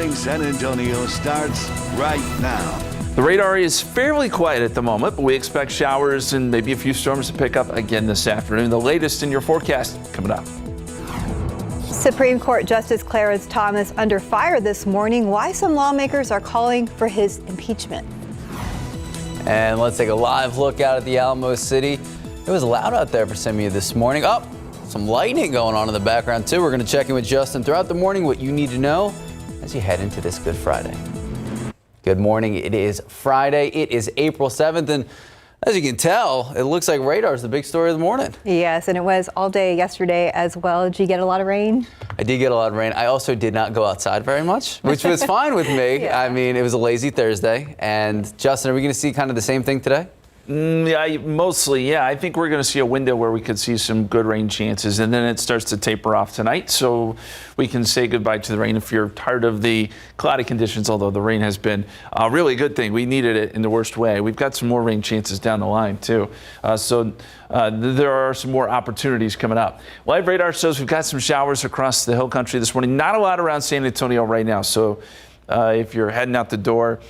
Morning San Antonio starts right now. The radar is fairly quiet at the moment, but we expect showers and maybe a few storms to pick up again this afternoon. The latest in your forecast coming up. Supreme Court Justice Clarence Thomas under fire this morning. Why some lawmakers are calling for his impeachment. And let's take a live look out at the Alamo City. It was loud out there for some of you this morning. Oh, some lightning going on in the background too. We're going to check in with Justin throughout the morning, what you need to know as you head into this Good Friday. Good morning. It is Friday. It is April 7th. And as you can tell, it looks like radar is the big story of the morning. Yes, and it was all day yesterday as well. Did you get a lot of rain? I did get a lot of rain. I also did not go outside very much, which was fine with me. Yeah. I mean, it was a lazy Thursday. And Justin, are we going to see kind of the same thing today? Yeah, mostly, yeah. I think we're going to see a window where we could see some good rain chances, and then it starts to taper off tonight, so we can say goodbye to the rain if you're tired of the cloudy conditions, although the rain has been a really good thing. We needed it in the worst way. We've got some more rain chances down the line, too. So there are some more opportunities coming up. Live radar shows we've got some showers across the hill country this morning. Not a lot around San Antonio right now, so if you're heading out the door,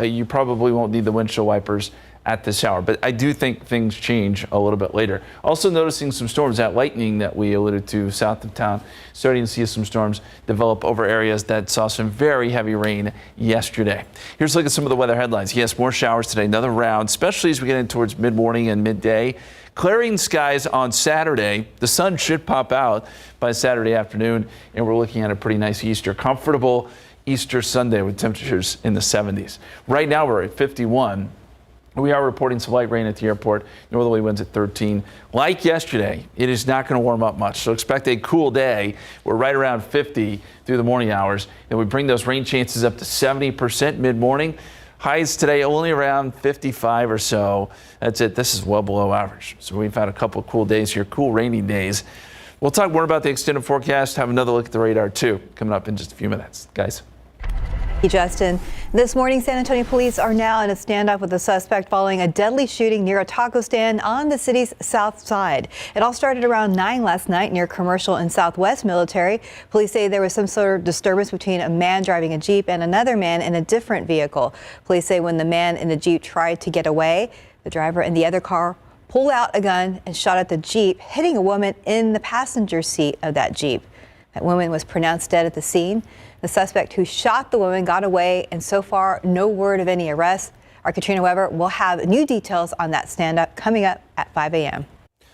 you probably won't need the windshield wipers at this hour, but I do think things change a little bit later. Also noticing some storms, that lightning that we alluded to south of town, starting to see some storms develop over areas that saw some very heavy rain yesterday. Here's a look at some of the weather headlines. Yes, more showers today, another round, especially as we get in towards mid-morning and midday. Clearing skies on Saturday. The sun should pop out by Saturday afternoon, and we're looking at a pretty nice Easter. Comfortable Easter Sunday with temperatures in the 70s. Right now we're at 51. We are reporting some light rain at the airport. Northerly winds at 13. Like yesterday, it is not going to warm up much, so expect a cool day. We're right around 50 through the morning hours, and we bring those rain chances up to 70% mid-morning. Highs today only around 55 or so. That's it. This is well below average. So we've had a couple of cool days here, cool rainy days. We'll talk more about the extended forecast, have another look at the radar too, coming up in just a few minutes. Guys. Thank you, Justin. This morning, San Antonio police are now in a standoff with a suspect following a deadly shooting near a taco stand on the city's south side. It all started around 9 last night near Commercial and Southwest Military. Police say there was some sort of disturbance between a man driving a Jeep and another man in a different vehicle. Police say when the man in the Jeep tried to get away, the driver in the other car pulled out a gun and shot at the Jeep, hitting a woman in the passenger seat of that Jeep. That woman was pronounced dead at the scene. The suspect who shot the woman got away, and so far, no word of any arrests. Our Katrina Weber will have new details on that stand-up coming up at 5 a.m.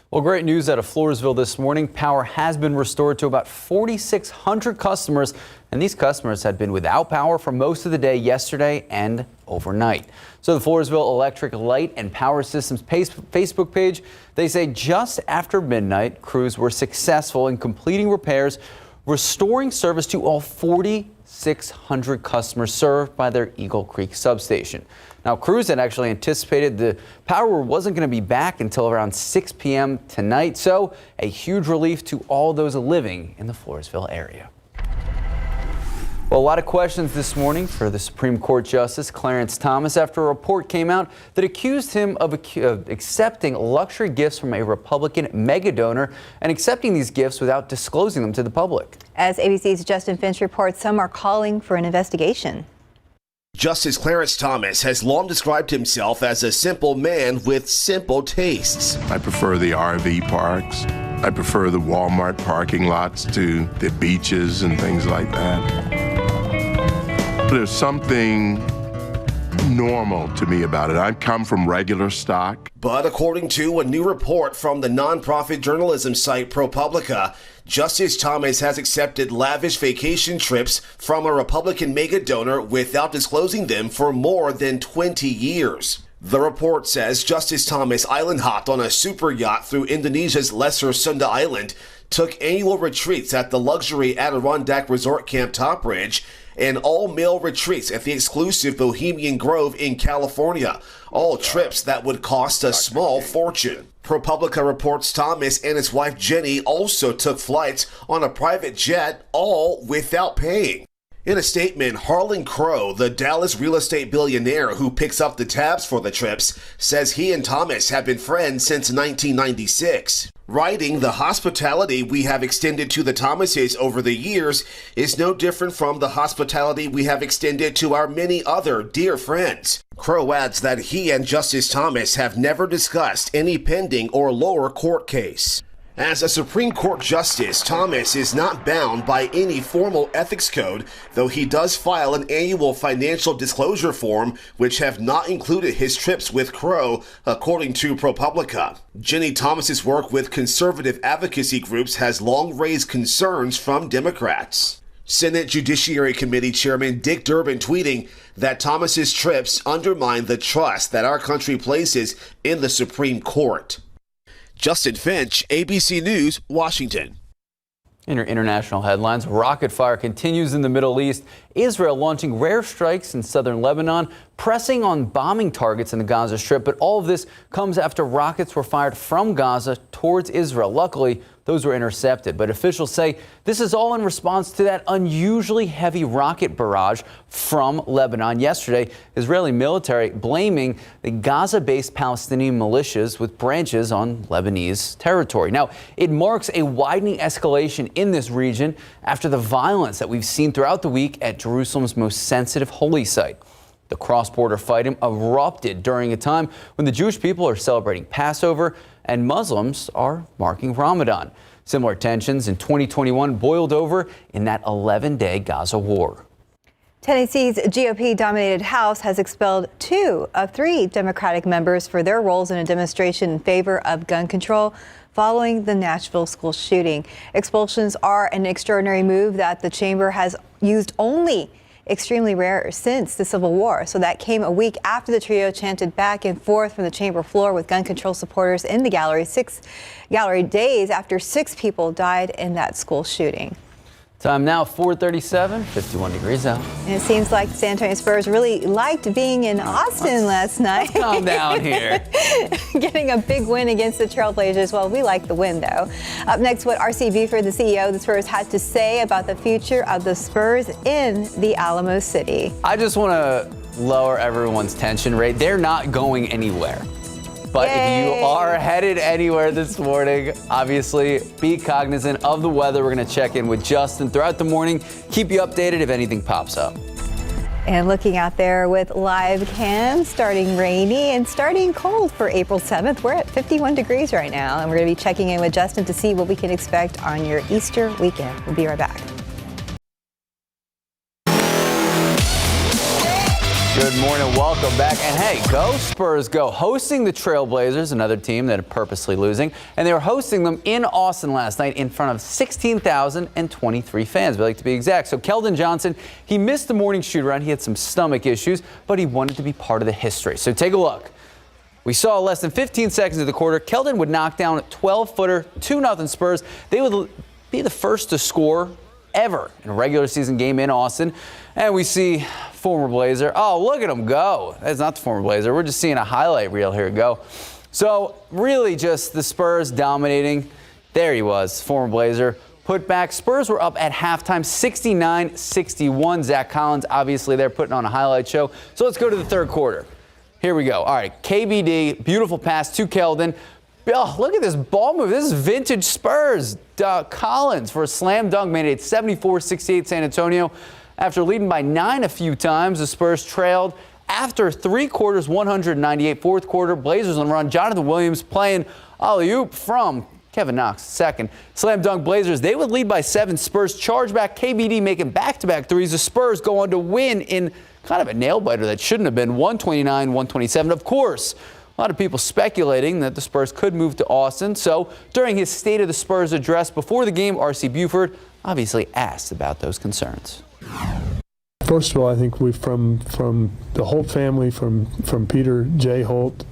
Well, great news out of Floresville this morning. Power has been restored to about 4,600 customers, and these customers had been without power for most of the day yesterday and overnight. So the Floresville Electric Light and Power Systems Facebook page, they say just after midnight, crews were successful in completing repairs, restoring service to all 4,600 customers served by their Eagle Creek substation. Now, crews had actually anticipated the power wasn't going to be back until around 6 p.m. tonight, so a huge relief to all those living in the Floresville area. Well, a lot of questions this morning for the Supreme Court Justice Clarence Thomas after a report came out that accused him of accepting luxury gifts from a Republican mega donor and accepting these gifts without disclosing them to the public. As ABC's Justin Finch reports, some are calling for an investigation. Justice Clarence Thomas has long described himself as a simple man with simple tastes. I prefer the RV parks. I prefer the Walmart parking lots to the beaches and things like that. There's something normal to me about it. I come from regular stock. But according to a new report from the nonprofit journalism site ProPublica, Justice Thomas has accepted lavish vacation trips from a Republican mega donor without disclosing them for more than 20 years. The report says Justice Thomas island hopped on a super yacht through Indonesia's Lesser Sunda Island, took annual retreats at the luxury Adirondack Resort Camp Top Ridge, and all-male retreats at the exclusive Bohemian Grove in California, all trips that would cost a small fortune. ProPublica reports Thomas and his wife Jenny also took flights on a private jet, all without paying. In a statement, Harlan Crow, the Dallas real estate billionaire who picks up the tabs for the trips, says he and Thomas have been friends since 1996. Writing, "The hospitality we have extended to the Thomases over the years is no different from the hospitality we have extended to our many other dear friends." Crow adds that he and Justice Thomas have never discussed any pending or lower court case. As a Supreme Court justice, Thomas is not bound by any formal ethics code, though he does file an annual financial disclosure form, which have not included his trips with Crow, according to ProPublica. Jenny Thomas's work with conservative advocacy groups has long raised concerns from Democrats. Senate Judiciary Committee Chairman Dick Durbin tweeting that Thomas's trips undermine the trust that our country places in the Supreme Court. Justin Finch, ABC News, Washington. In your international headlines, rocket fire continues in the Middle East. Israel launching rare strikes in southern Lebanon, pressing on bombing targets in the Gaza Strip. But all of this comes after rockets were fired from Gaza towards Israel. Luckily, those were intercepted. But officials say this is all in response to that unusually heavy rocket barrage from Lebanon yesterday. Israeli military blaming the Gaza-based Palestinian militias with branches on Lebanese territory. Now, it marks a widening escalation in this region after the violence that we've seen throughout the week at Jerusalem's most sensitive holy site. The cross-border fighting erupted during a time when the Jewish people are celebrating Passover and Muslims are marking Ramadan. Similar tensions in 2021 boiled over in that 11-day Gaza war. Tennessee's GOP-dominated House has expelled 2 of 3 Democratic members for their roles in a demonstration in favor of gun control following the Nashville school shooting. Expulsions are an extraordinary move that the chamber has used only extremely rare since the Civil War. So that came a week after the trio chanted back and forth from the chamber floor with gun control supporters in the gallery, days after 6 people died in that school shooting. Time now, 4:37, 51 degrees out. And it seems like the San Antonio Spurs really liked being in Austin last night. Calm down here. Getting a big win against the Trailblazers. Well, we like the win, though. Up next, what R.C. Buford, the CEO of the Spurs, had to say about the future of the Spurs in the Alamo City. I just want to lower everyone's tension rate. They're not going anywhere. But Yay. If you are headed anywhere this morning, obviously be cognizant of the weather. We're going to check in with Justin throughout the morning. Keep you updated if anything pops up. And looking out there with live cam, starting rainy and starting cold for April 7th. We're at 51 degrees right now, and we're going to be checking in with Justin to see what we can expect on your Easter weekend. We'll be right back. Good morning, welcome back. And hey, go Spurs, go. Hosting the Trailblazers, another team that are purposely losing. And they were hosting them in Austin last night in front of 16,023 fans, we like to be exact. So Keldon Johnson, he missed the morning shoot around. He had some stomach issues, but he wanted to be part of the history. So take a look. We saw less than 15 seconds of the quarter. Keldon would knock down a 12-footer, 2-0 Spurs. They would be the first to score ever in a regular season game in Austin. And we see former Blazer. Oh, look at him go. That's not the former Blazer. We're just seeing a highlight reel here go. So really just the Spurs dominating. There he was, former Blazer. Put back. Spurs were up at halftime, 69-61. Zach Collins, obviously, they're putting on a highlight show. So let's go to the third quarter. Here we go. All right, KBD, beautiful pass to Keldon. Oh, look at this ball move. This is vintage Spurs. Collins for a slam dunk made it 74-68 San Antonio. After leading by 9 a few times, the Spurs trailed after 3 quarters, 198. Fourth quarter, Blazers on the run. Jonathan Williams playing alley-oop from Kevin Knox, second. Slam dunk Blazers. They would lead by 7. Spurs charge back. KBD making back-to-back threes. The Spurs go on to win in kind of a nail-biter that shouldn't have been 129-127. Of course, a lot of people speculating that the Spurs could move to Austin. So during his State of the Spurs address before the game, R.C. Buford obviously asked about those concerns. First of all, I think we from the whole family, from Peter J. Holt,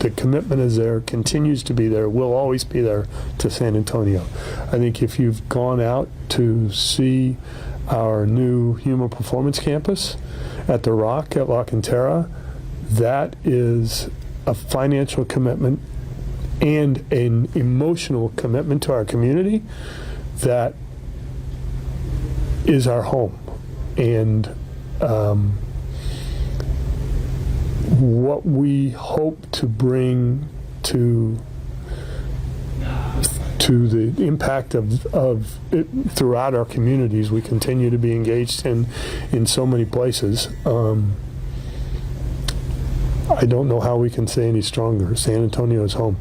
the commitment is there, continues to be there, will always be there to San Antonio. I think if you've gone out to see our new Human Performance Campus at the Rock at La Cantera, that is a financial commitment and an emotional commitment to our community that is our home. and what we hope to bring to the impact of it throughout our communities. We continue to be engaged in so many places. I don't know how we can say any stronger. San Antonio is home.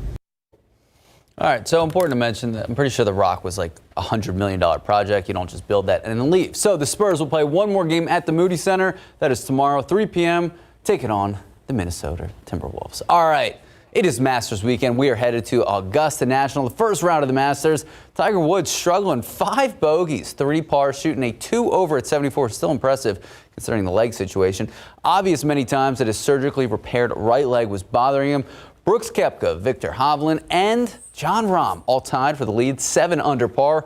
All right, so important to mention that I'm pretty sure the Rock was like a $100 million project. You don't just build that and then leave. So the Spurs will play one more game at the Moody Center. That is tomorrow, 3 p.m. Take it on the Minnesota Timberwolves. All right, it is Masters weekend. We are headed to Augusta National, the first round of the Masters. Tiger Woods struggling, 5 bogeys, 3 pars, shooting a 2 over at 74. Still impressive considering the leg situation. Obvious many times that his surgically repaired right leg was bothering him. Brooks Koepka, Viktor Hovland, and Jon Rahm all tied for the lead, 7 under par.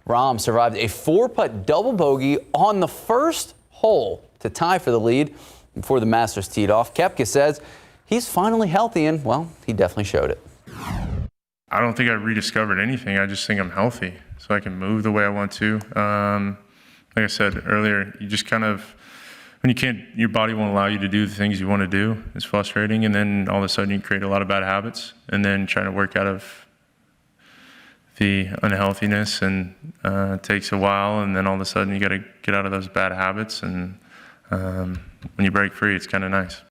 Rahm survived a 4-putt double bogey on the first hole to tie for the lead before the Masters teed off. Koepka says he's finally healthy, and, well, he definitely showed it. I don't think I rediscovered anything. I just think I'm healthy, so I can move the way I want to. Like I said earlier, you just kind of, when you can't, your body won't allow you to do the things you want to do. It's frustrating, and then all of a sudden you create a lot of bad habits, and then trying to work out of the unhealthiness, and it takes a while, and then all of a sudden you got to get out of those bad habits, and when you break free, it's kind of nice.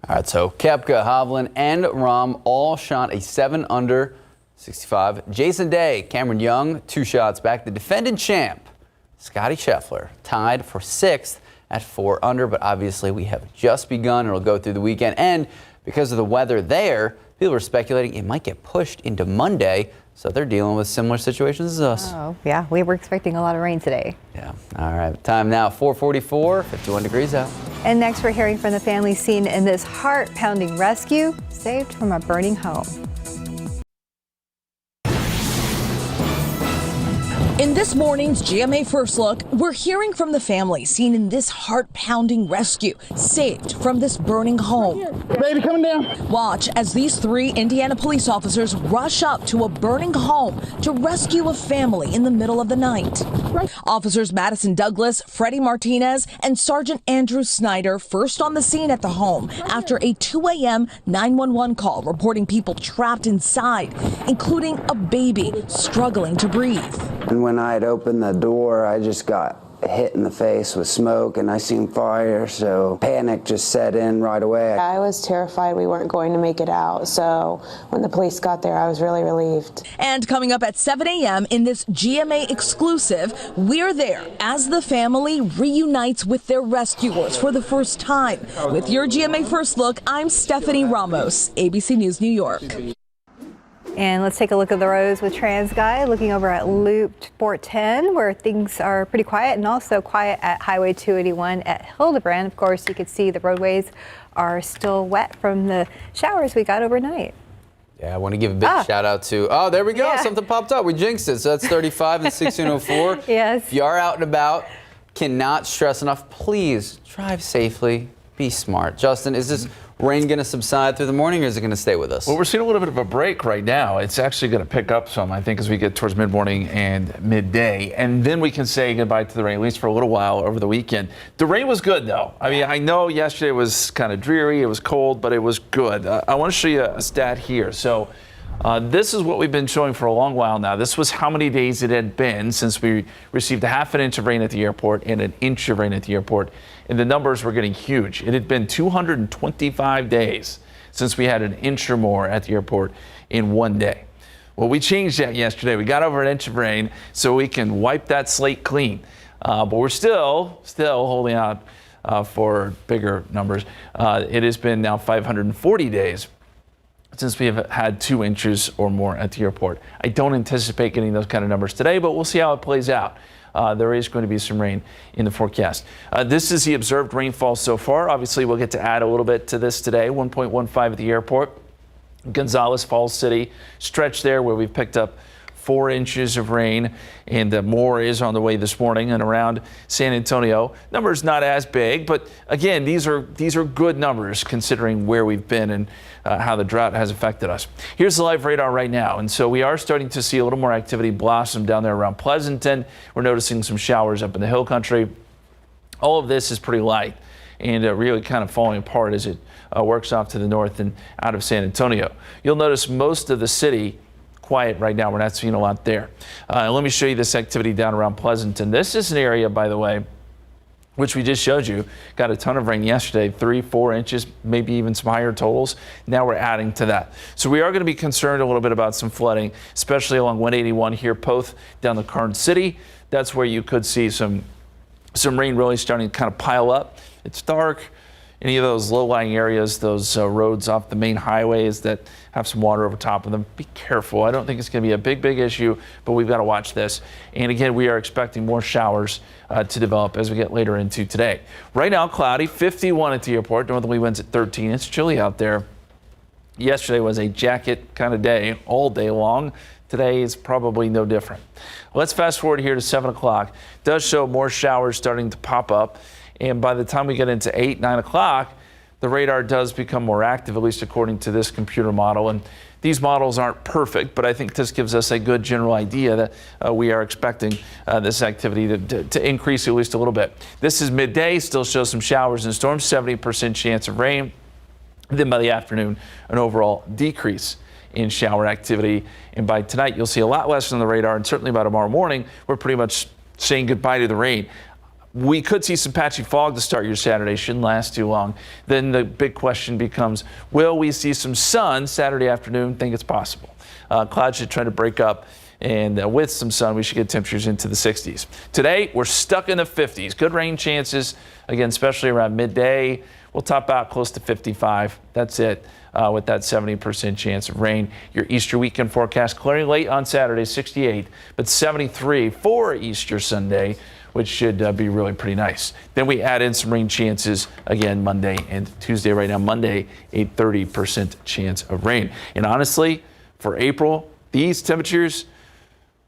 All right, so Koepka, Hovland, and Rahm all shot a 7 under 65. Jason Day, Cameron Young, 2 shots back. The defending champ, Scottie Scheffler, tied for 6th at 4 under, but obviously we have just begun. It'll go through the weekend, and because of the weather there, people are speculating it might get pushed into Monday, so they're dealing with similar situations as us. Oh, yeah, we were expecting a lot of rain today. Yeah, all right, time now, 4:44, 51 degrees out. And next we're hearing from the family seen in this heart-pounding rescue, saved from a burning home. In this morning's GMA First Look, we're hearing from the family seen in this heart-pounding rescue, saved from this burning home. Baby, coming down. Watch as these 3 Indiana police officers rush up to a burning home to rescue a family in the middle of the night. Officers Madison Douglas, Freddie Martinez, and Sergeant Andrew Snyder first on the scene at the home after a 2 a.m. 911 call reporting people trapped inside, including a baby struggling to breathe. And when I had opened the door, I just got hit in the face with smoke and I seen fire, so panic just set in right away. I was terrified we weren't going to make it out, so when the police got there, I was really relieved. And coming up at 7 a.m. in this GMA exclusive, we're there as the family reunites with their rescuers for the first time. With your GMA First Look, I'm Stephanie Ramos, ABC News New York. And let's take a look at the roads with TransGuide, looking over at Loop 410, where things are pretty quiet, and also quiet at Highway 281 at Hildebrand. Of course, you can see the roadways are still wet from the showers we got overnight. Yeah, I want to give a big shout out to, oh, there we go. Yeah. Something popped up. We jinxed it. So that's 35 and 1604. Yes. If you are out and about, cannot stress enough, please drive safely, be smart. Justin, is this rain going to subside through the morning, or is it going to stay with us? Well, we're seeing a little bit of a break right now. It's actually going to pick up some, I think, as we get towards mid-morning and midday. And then we can say goodbye to the rain, at least for a little while over the weekend. The rain was good, though. I mean, I know yesterday was kind of dreary. It was cold, but it was good. I want to show you a stat here. So this is what we've been showing for a long while now. This was how many days it had been since we received a half an inch of rain at the airport and an inch of rain at the airport. And the numbers were getting huge. It had been 225 days since we had an inch or more at the airport in one day. Well, we changed that yesterday. We got over an inch of rain so we can wipe that slate clean. But we're still holding out for bigger numbers. It has been now 540 days since we have had 2 inches or more at the airport. I don't anticipate getting those kind of numbers today, but we'll see how it plays out. There is going to be some rain in the forecast. This is the observed rainfall so far. Obviously, we'll get to add a little bit to this today. 1.15 at the airport. Gonzales Falls City stretch there where we've picked up 4 inches of rain, and more is on the way this morning. And around San Antonio, numbers not as big, but again, these are good numbers considering where we've been and how the drought has affected us. Here's the live radar right now, and so we are starting to see a little more activity blossom down there around Pleasanton. We're noticing some showers up in the hill country. all of this is pretty light and really kind of falling apart as it works off to the north and out of San Antonio. You'll notice most of the city quiet right now. We're not seeing a lot there. Let me show you this activity down around Pleasanton. This is an area, by the way, which we just showed you, got a ton of rain yesterday, 3-4 inches, maybe even some higher totals. Now we're adding to that. So we are going to be concerned a little bit about some flooding, especially along 181 here, Poth down the Karnes City. That's where you could see some rain really starting to kind of pile up. It's dark. Any of those low-lying areas, those roads off the main highways that have some water over top of them, be careful. I don't think it's going to be a big issue, but we've got to watch this. And again, we are expecting more showers to develop as we get later into today. Right now, cloudy, 51 at the airport. Northerly winds at 13. It's chilly out there. Yesterday was a jacket kind of day all day long. Today is probably no different. Let's fast forward here to 7 o'clock. It does show more showers starting to pop up. And by the time we get into 8, 9 o'clock, the radar does become more active, at least according to this computer model. And these models aren't perfect, but I think this gives us a good general idea that we are expecting this activity to increase at least a little bit. This is midday, still shows some showers and storms, 70% chance of rain. Then by the afternoon, an overall decrease in shower activity. And by tonight, you'll see a lot less on the radar. And certainly by tomorrow morning, we're pretty much saying goodbye to the rain. We could see some patchy fog to start your Saturday. Shouldn't last too long. Then the big question becomes, will we see some sun Saturday afternoon? Think it's possible. Clouds should try to break up, and with some sun, we should get temperatures into the 60s. Today, we're stuck in the 50s. Good rain chances, again, especially around midday. We'll top out close to 55. That's it, with that 70% chance of rain. Your Easter weekend forecast clearing late on Saturday, 68, but 73 for Easter Sunday, which should be really pretty nice. Then we add in some rain chances again Monday and Tuesday. Right now, Monday, a 30% chance of rain. And honestly, for April, these temperatures,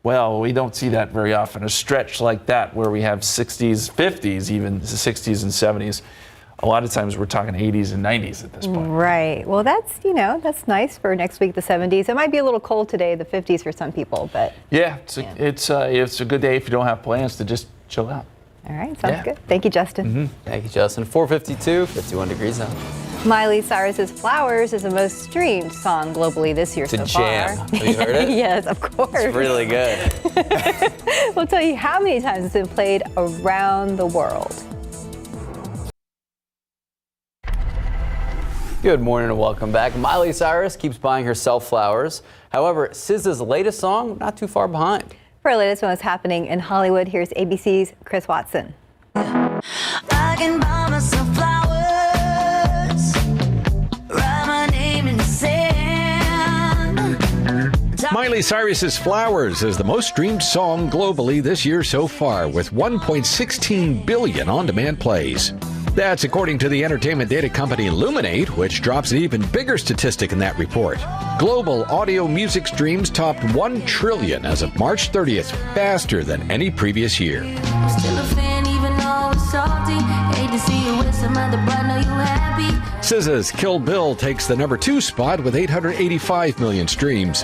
well, we don't see that very often. A stretch like that where we have 60s, 50s, even 60s and 70s. A lot of times we're talking 80s and 90s at this point. Right. Well, that's, that's nice for next week, the 70s. It might be a little cold today, the 50s for some people, but. Yeah, it's a good day if you don't have plans to just chill out. All right, sounds good. Thank you, Justin. Mm-hmm. Thank you, Justin. 4:52, 51 degrees out. Miley Cyrus's Flowers is the most streamed song globally this year so far. It's a jam. Have you heard it? Yes, of course. It's really good. We'll tell you how many times it's been played around the world. Good morning and welcome back. Miley Cyrus keeps buying herself flowers. However, SZA's latest song, not too far behind. For our latest on what's happening in Hollywood, here's ABC's Chris Watson. I can buy myself flowers, write my name in the sand. Miley Cyrus's Flowers is the most streamed song globally this year so far, with 1.16 billion on-demand plays. That's according to the entertainment data company Humane, which drops an even bigger statistic in that report. Global audio music streams topped 1 trillion as of March 30th, faster than any previous year. Still a fan, even though it's salty. Hate to see you with some other, but know you happy. SZA's Kill Bill takes the number 2 spot with 885 million streams.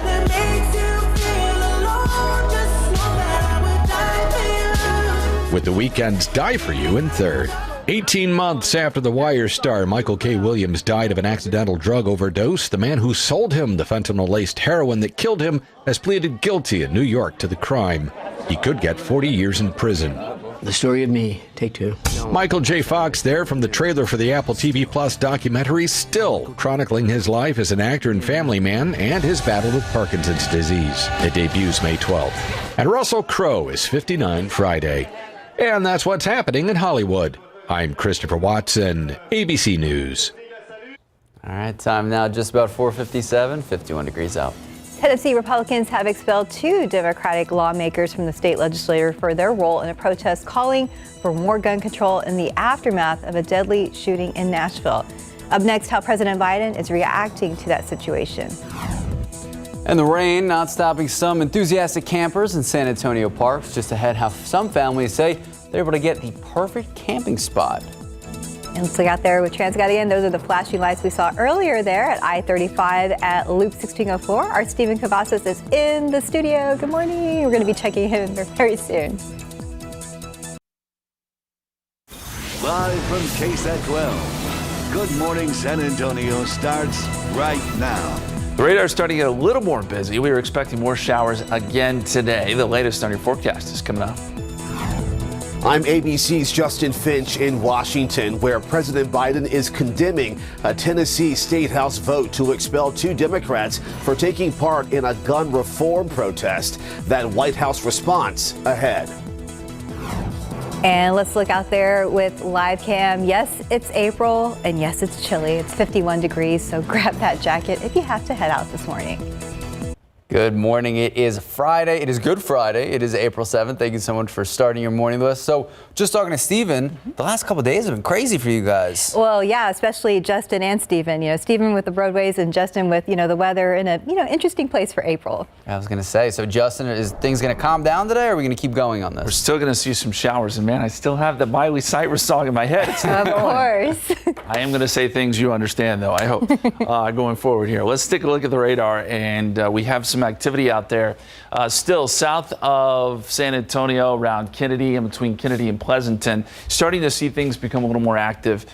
With The Weeknd's Die For You in third. 18 months after The Wire star Michael K. Williams died of an accidental drug overdose, the man who sold him the fentanyl-laced heroin that killed him has pleaded guilty in New York to the crime. He could get 40 years in prison. The Story of Me, take 2. Michael J. Fox there from the trailer for the Apple TV Plus documentary, still chronicling his life as an actor and family man and his battle with Parkinson's disease. It debuts May 12th. And Russell Crowe is 59 Friday. And that's what's happening in Hollywood. I'm Christopher Watson, ABC News. All right, time now just about 4:57, 51 degrees out. Tennessee Republicans have expelled 2 Democratic lawmakers from the state legislature for their role in a protest calling for more gun control in the aftermath of a deadly shooting in Nashville. Up next, how President Biden is reacting to that situation. And the rain not stopping some enthusiastic campers in San Antonio parks. Just ahead, how some families say they're able to get the perfect camping spot. And let's look out there with Transgender again. Those are the flashing lights we saw earlier there at I-35 at Loop 1604. Our Stephen Cavazos is in the studio. Good morning. We're going to be checking him very soon. Live from KSAT 12. Good Morning San Antonio starts right now. The radar is starting to get a little more busy. We were expecting more showers again today. The latest on your forecast is coming up. I'm ABC's Justin Finch in Washington, where President Biden is condemning a Tennessee State House vote to expel 2 Democrats for taking part in a gun reform protest. That White House response ahead. And let's look out there with live cam. Yes, it's April, and yes, it's chilly. It's 51 degrees, so grab that jacket if you have to head out this morning. Good morning. It is Friday. It is Good Friday. It is April 7th. Thank you so much for starting your morning with us. So just talking to Steven, the last couple of days have been crazy for you guys. Well, yeah, especially Justin and Steven. You know, Steven with the roadways and Justin with, the weather in a, interesting place for April. I was going to say, so Justin, is things going to calm down today, or are we going to keep going on this? We're still going to see some showers, and man, I still have the Miley Cyrus song in my head. It's of course. I am going to say things you understand, though, I hope, going forward here. Let's take a look at the radar, and we have some activity out there. Still south of San Antonio, around Kennedy, and between Kennedy and Pleasanton, starting to see things become a little more active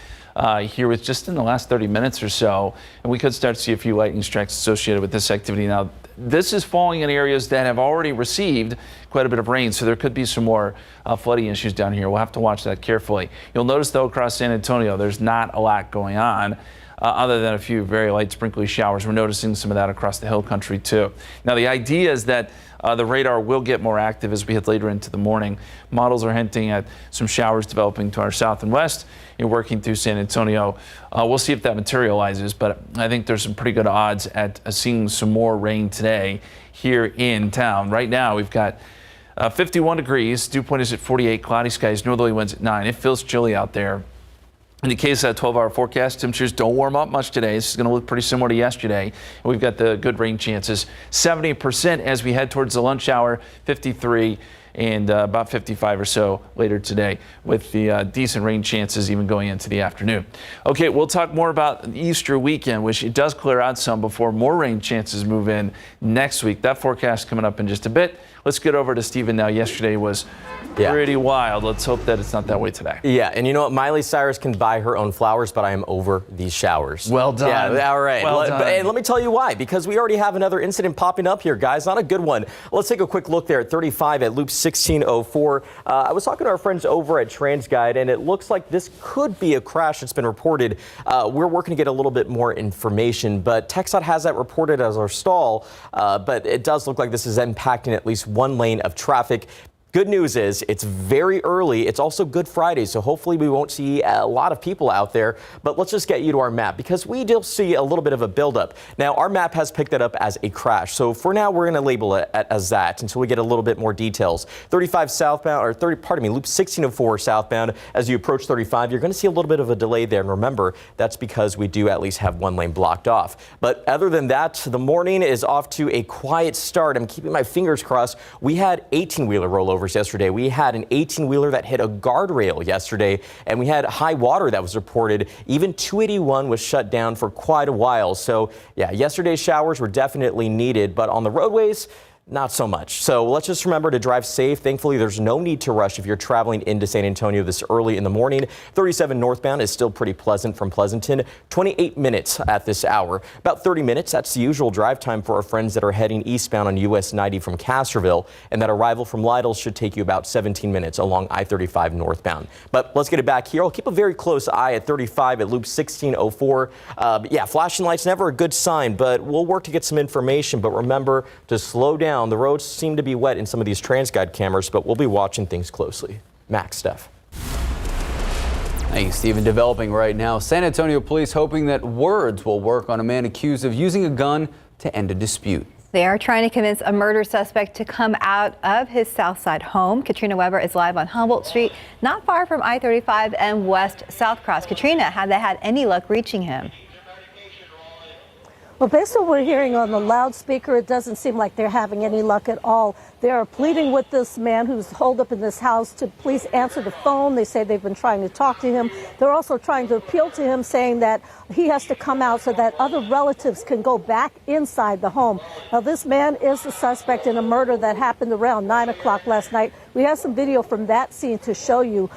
here with just in the last 30 minutes or so. And we could start to see a few lightning strikes associated with this activity. Now, this is falling in areas that have already received quite a bit of rain, so there could be some more flooding issues down here. We'll have to watch that carefully. You'll notice, though, across San Antonio, there's not a lot going on. Other than a few very light sprinkly showers. We're noticing some of that across the hill country too. Now the idea is that the radar will get more active as we head later into the morning. Models are hinting at some showers developing to our south and west and working through San Antonio. We'll see if that materializes, but I think there's some pretty good odds at seeing some more rain today here in town. Right now we've got 51 degrees, dew point is at 48, cloudy skies, northerly winds at 9. It feels chilly out there. In the KSAT 12-hour forecast, temperatures don't warm up much today. This is going to look pretty similar to yesterday. And we've got the good rain chances. 70% as we head towards the lunch hour, 53 and about 55 or so later today, with the decent rain chances even going into the afternoon. Okay, we'll talk more about the Easter weekend, which it does clear out some before more rain chances move in next week. That forecast coming up in just a bit. Let's get over to Steven now. Yesterday was pretty wild. Let's hope that it's not that way today. Yeah, and you know what? Miley Cyrus can buy her own flowers, but I am over these showers. Well done. Yeah, all right. Well done. And let me tell you why. Because we already have another incident popping up here, guys. Not a good one. Let's take a quick look there at 35 at Loop 1604. I was talking to our friends over at Transguide, and it looks like this could be a crash that's been reported. We're working to get a little bit more information, but TxDOT has that reported as our stall. But it does look like this is impacting at least one lane of traffic. Good news is it's very early. It's also Good Friday, so hopefully we won't see a lot of people out there. But let's just get you to our map because we do see a little bit of a buildup. Now, our map has picked it up as a crash. So for now, we're going to label it as that until we get a little bit more details. 35 southbound, or Loop 1604 southbound. As you approach 35, you're going to see a little bit of a delay there. And remember, that's because we do at least have one lane blocked off. But other than that, the morning is off to a quiet start. I'm keeping my fingers crossed. We had 18-wheeler rollovers yesterday. We had an 18-wheeler that hit a guardrail yesterday, and we had high water that was reported. Even 281 was shut down for quite a while. So yeah, yesterday's showers were definitely needed, but on the roadways, not so much. So let's just remember to drive safe. Thankfully, there's no need to rush if you're traveling into San Antonio this early in the morning. 37 northbound is still pretty pleasant from Pleasanton. 28 minutes at this hour. About 30 minutes, that's the usual drive time for our friends that are heading eastbound on US 90 from Castroville. And that arrival from Lytle should take you about 17 minutes along I-35 northbound. But let's get it back here. I'll keep a very close eye at 35 at Loop 1604. Yeah, flashing lights, never a good sign, but we'll work to get some information. But remember to slow down. The roads seem to be wet in some of these Transguide cameras, but we'll be watching things closely. Max, Steph. Thanks, Stephen. Developing right now. San Antonio police hoping that words will work on a man accused of using a gun to end a dispute. They are trying to convince a murder suspect to come out of his Southside home. Katrina Weber is live on Humboldt Street, not far from I-35 and West South Cross. Katrina, have they had any luck reaching him? Well, based on what we're hearing on the loudspeaker, it doesn't seem like they're having any luck at all. They are pleading with this man who's holed up in this house to please answer the phone. They say they've been trying to talk to him. They're also trying to appeal to him, saying that he has to come out so that other relatives can go back inside the home. Now, this man is the suspect in a murder that happened around 9 o'clock last night. We have some video from that scene to show you.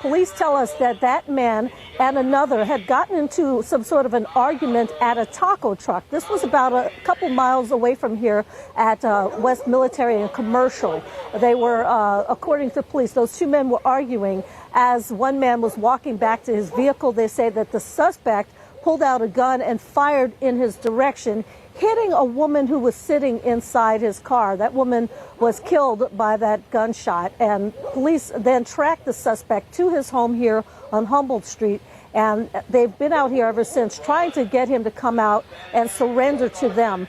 Police tell us that that man and another had gotten into some sort of an argument at a taco truck. This was about a couple miles away from here at West Military and Commercial. They were, according to police, those two men were arguing as one man was walking back to his vehicle. They say that the suspect pulled out a gun and fired in his direction, hitting a woman who was sitting inside his car. That woman was killed by that gunshot, and police then tracked the suspect to his home here on Humboldt Street, and they've been out here ever since trying to get him to come out and surrender to them.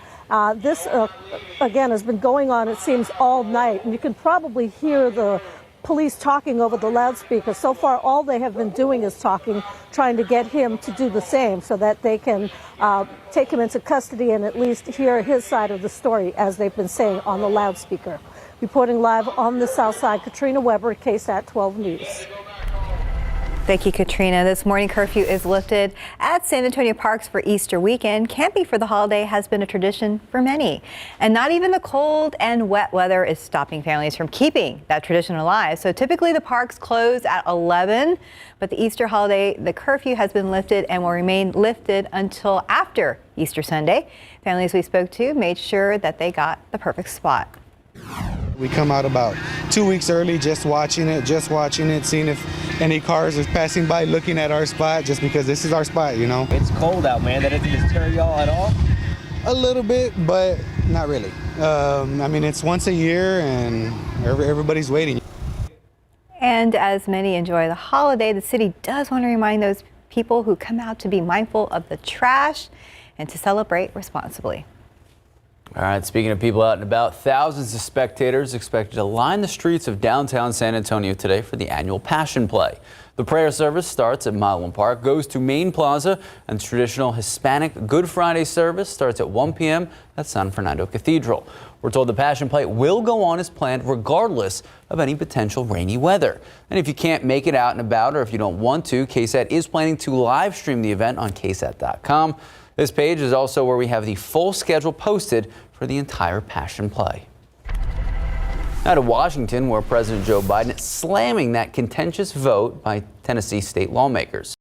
This, again, has been going on, it seems, all night, and you can probably hear the police talking over the loudspeaker. So far, all they have been doing is talking, trying to get him to do the same so that they can take him into custody and at least hear his side of the story, as they've been saying on the loudspeaker. Reporting live on the South Side, Katrina Weber, KSAT 12 News. Thank you, Katrina. This morning curfew is lifted at San Antonio parks for Easter weekend. Camping for the holiday has been a tradition for many. And not even the cold and wet weather is stopping families from keeping that tradition alive. So typically the parks close at 11, but the Easter holiday, the curfew has been lifted and will remain lifted until after Easter Sunday. Families we spoke to made sure that they got the perfect spot. We come out about 2 weeks early, just watching it, seeing if any cars are passing by, looking at our spot, just because this is our spot, you know. It's cold out, man. That doesn't deter y'all at all? A little bit, but not really. I mean, it's once a year and everybody's waiting. And as many enjoy the holiday, the city does want to remind those people who come out to be mindful of the trash and to celebrate responsibly. All right, speaking of people out and about, thousands of spectators expected to line the streets of downtown San Antonio today for the annual Passion Play. The prayer service starts at Milam Park, goes to Main Plaza, and the traditional Hispanic Good Friday service starts at 1 p.m. at San Fernando Cathedral. We're told the Passion Play will go on as planned regardless of any potential rainy weather. And if you can't make it out and about, or if you don't want to, KSAT is planning to live stream the event on KSAT.com. This page is also where we have the full schedule posted for the entire Passion Play. Now to Washington, where President Joe Biden is slamming that contentious vote by Tennessee state lawmakers.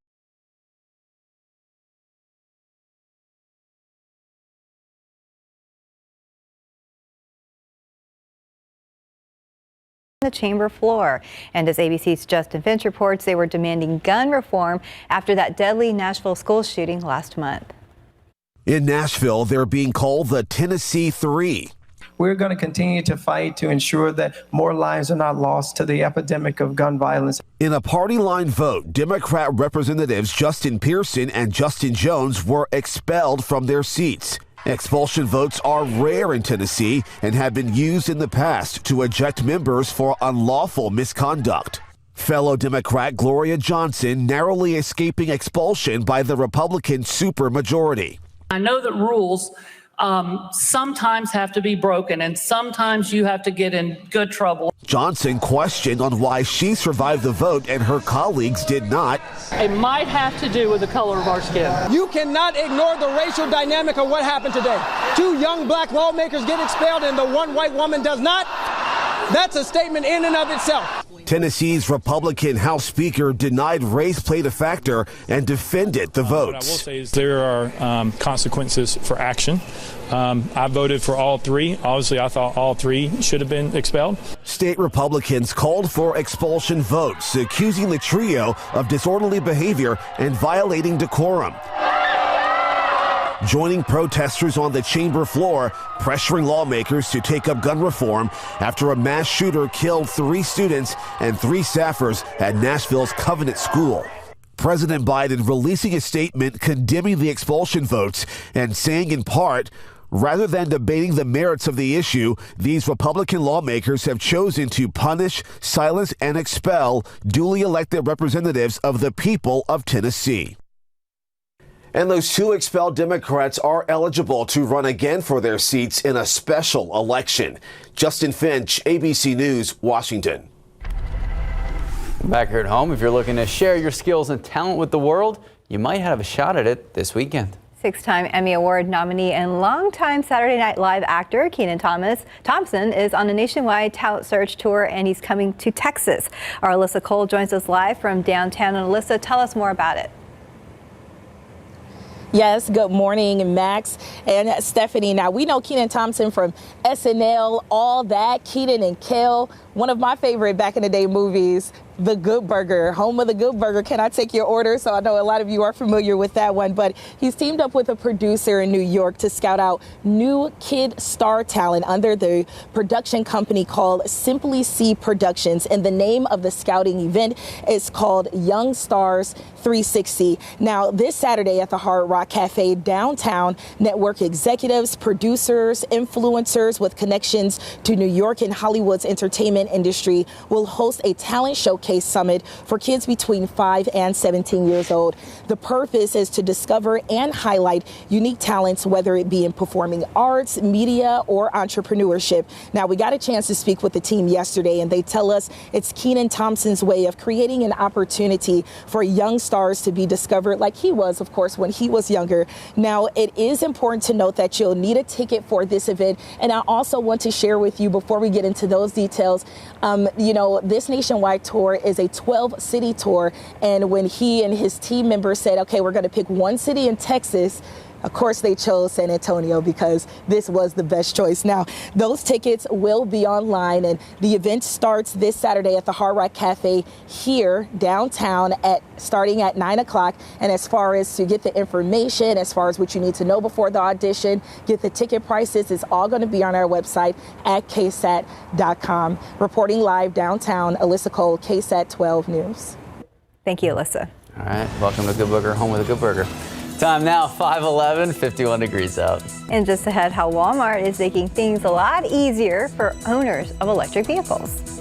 The chamber floor. And as ABC's Justin Finch reports, they were demanding gun reform after that deadly Nashville school shooting last month. In Nashville, they're being called the Tennessee Three. We're going to continue to fight to ensure that more lives are not lost to the epidemic of gun violence. In a party line vote, Democrat Representatives Justin Pearson and Justin Jones were expelled from their seats. Expulsion votes are rare in Tennessee and have been used in the past to eject members for unlawful misconduct. Fellow Democrat Gloria Johnson narrowly escaping expulsion by the Republican supermajority. I know that rules sometimes have to be broken, and sometimes you have to get in good trouble. Johnson questioned on why she survived the vote and her colleagues did not. It might have to do with the color of our skin. You cannot ignore the racial dynamic of what happened today. 2 young black lawmakers get expelled and the one white woman does not. That's a statement in and of itself. Tennessee's Republican House Speaker denied race played a factor and defended the votes. What I will say is there are consequences for action. I voted for all 3. Obviously, I thought all 3 should have been expelled. State Republicans called for expulsion votes, accusing the trio of disorderly behavior and violating decorum. Joining protesters on the chamber floor, pressuring lawmakers to take up gun reform after a mass shooter killed 3 students and 3 staffers at Nashville's Covenant School. President Biden releasing a statement condemning the expulsion votes and saying in part, rather than debating the merits of the issue, these Republican lawmakers have chosen to punish, silence, and expel duly elected representatives of the people of Tennessee. And those 2 expelled Democrats are eligible to run again for their seats in a special election. Justin Finch, ABC News, Washington. Back here at home, if you're looking to share your skills and talent with the world, you might have a shot at it this weekend. 6-time Emmy Award nominee and longtime Saturday Night Live actor Keenan Thompson is on a nationwide talent search tour, and he's coming to Texas. Our Alyssa Cole joins us live from downtown. And Alyssa, tell us more about it. Yes, good morning, Max and Stephanie. Now, we know Keenan Thompson from SNL, All That, Kenan and Kel, one of my favorite back in the day movies, The Good Burger, home of The Good Burger. Can I take your order? So I know a lot of you are familiar with that one, but he's teamed up with a producer in New York to scout out new kid star talent under the production company called Simply C Productions. And the name of the scouting event is called Young Stars 360. Now, this Saturday at the Hard Rock Cafe downtown, network executives, producers, influencers with connections to New York and Hollywood's entertainment industry will host a talent showcase summit for kids between 5 and 17 years old. The purpose is to discover and highlight unique talents, whether it be in performing arts, media, or entrepreneurship. Now, we got a chance to speak with the team yesterday, and they tell us it's Keenan Thompson's way of creating an opportunity for young stars to be discovered, like he was, of course, when he was younger. Now, it is important to note that you'll need a ticket for this event, and I also want to share with you, before we get into those details, this nationwide tour is a 12-city tour, and when he and his team members said, okay, we're going to pick one city in Texas, of course, they chose San Antonio because this was the best choice. Now, those tickets will be online, and the event starts this Saturday at the Hard Rock Cafe here downtown starting at 9 o'clock. And as far as to get the information, as far as what you need to know before the audition, get the ticket prices, it's all going to be on our website at KSAT.com. Reporting live downtown, Alyssa Cole, KSAT 12 News. Thank you, Alyssa. All right, welcome to Good Burger, home with a Good Burger. Time now, 5:11, 51 degrees out. And just ahead, how Walmart is making things a lot easier for owners of electric vehicles.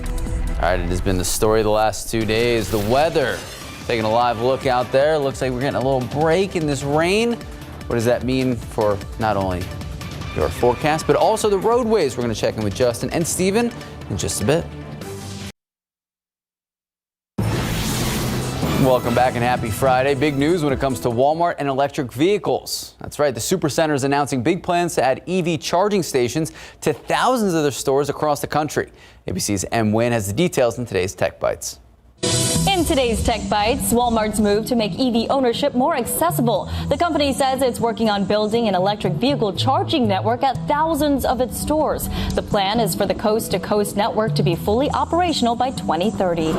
All right, it has been the story of the last 2 days. The weather, taking a live look out there. Looks like we're getting a little break in this rain. What does that mean for not only your forecast, but also the roadways? We're going to check in with Justin and Steven in just a bit. Welcome back and happy Friday. Big news when it comes to Walmart and electric vehicles. That's right, the Supercenter is announcing big plans to add EV charging stations to thousands of their stores across the country. ABC's M. Nguyen has the details in today's Tech Bites. In today's Tech Bites, Walmart's move to make EV ownership more accessible. The company says it's working on building an electric vehicle charging network at thousands of its stores. The plan is for the coast-to-coast network to be fully operational by 2030.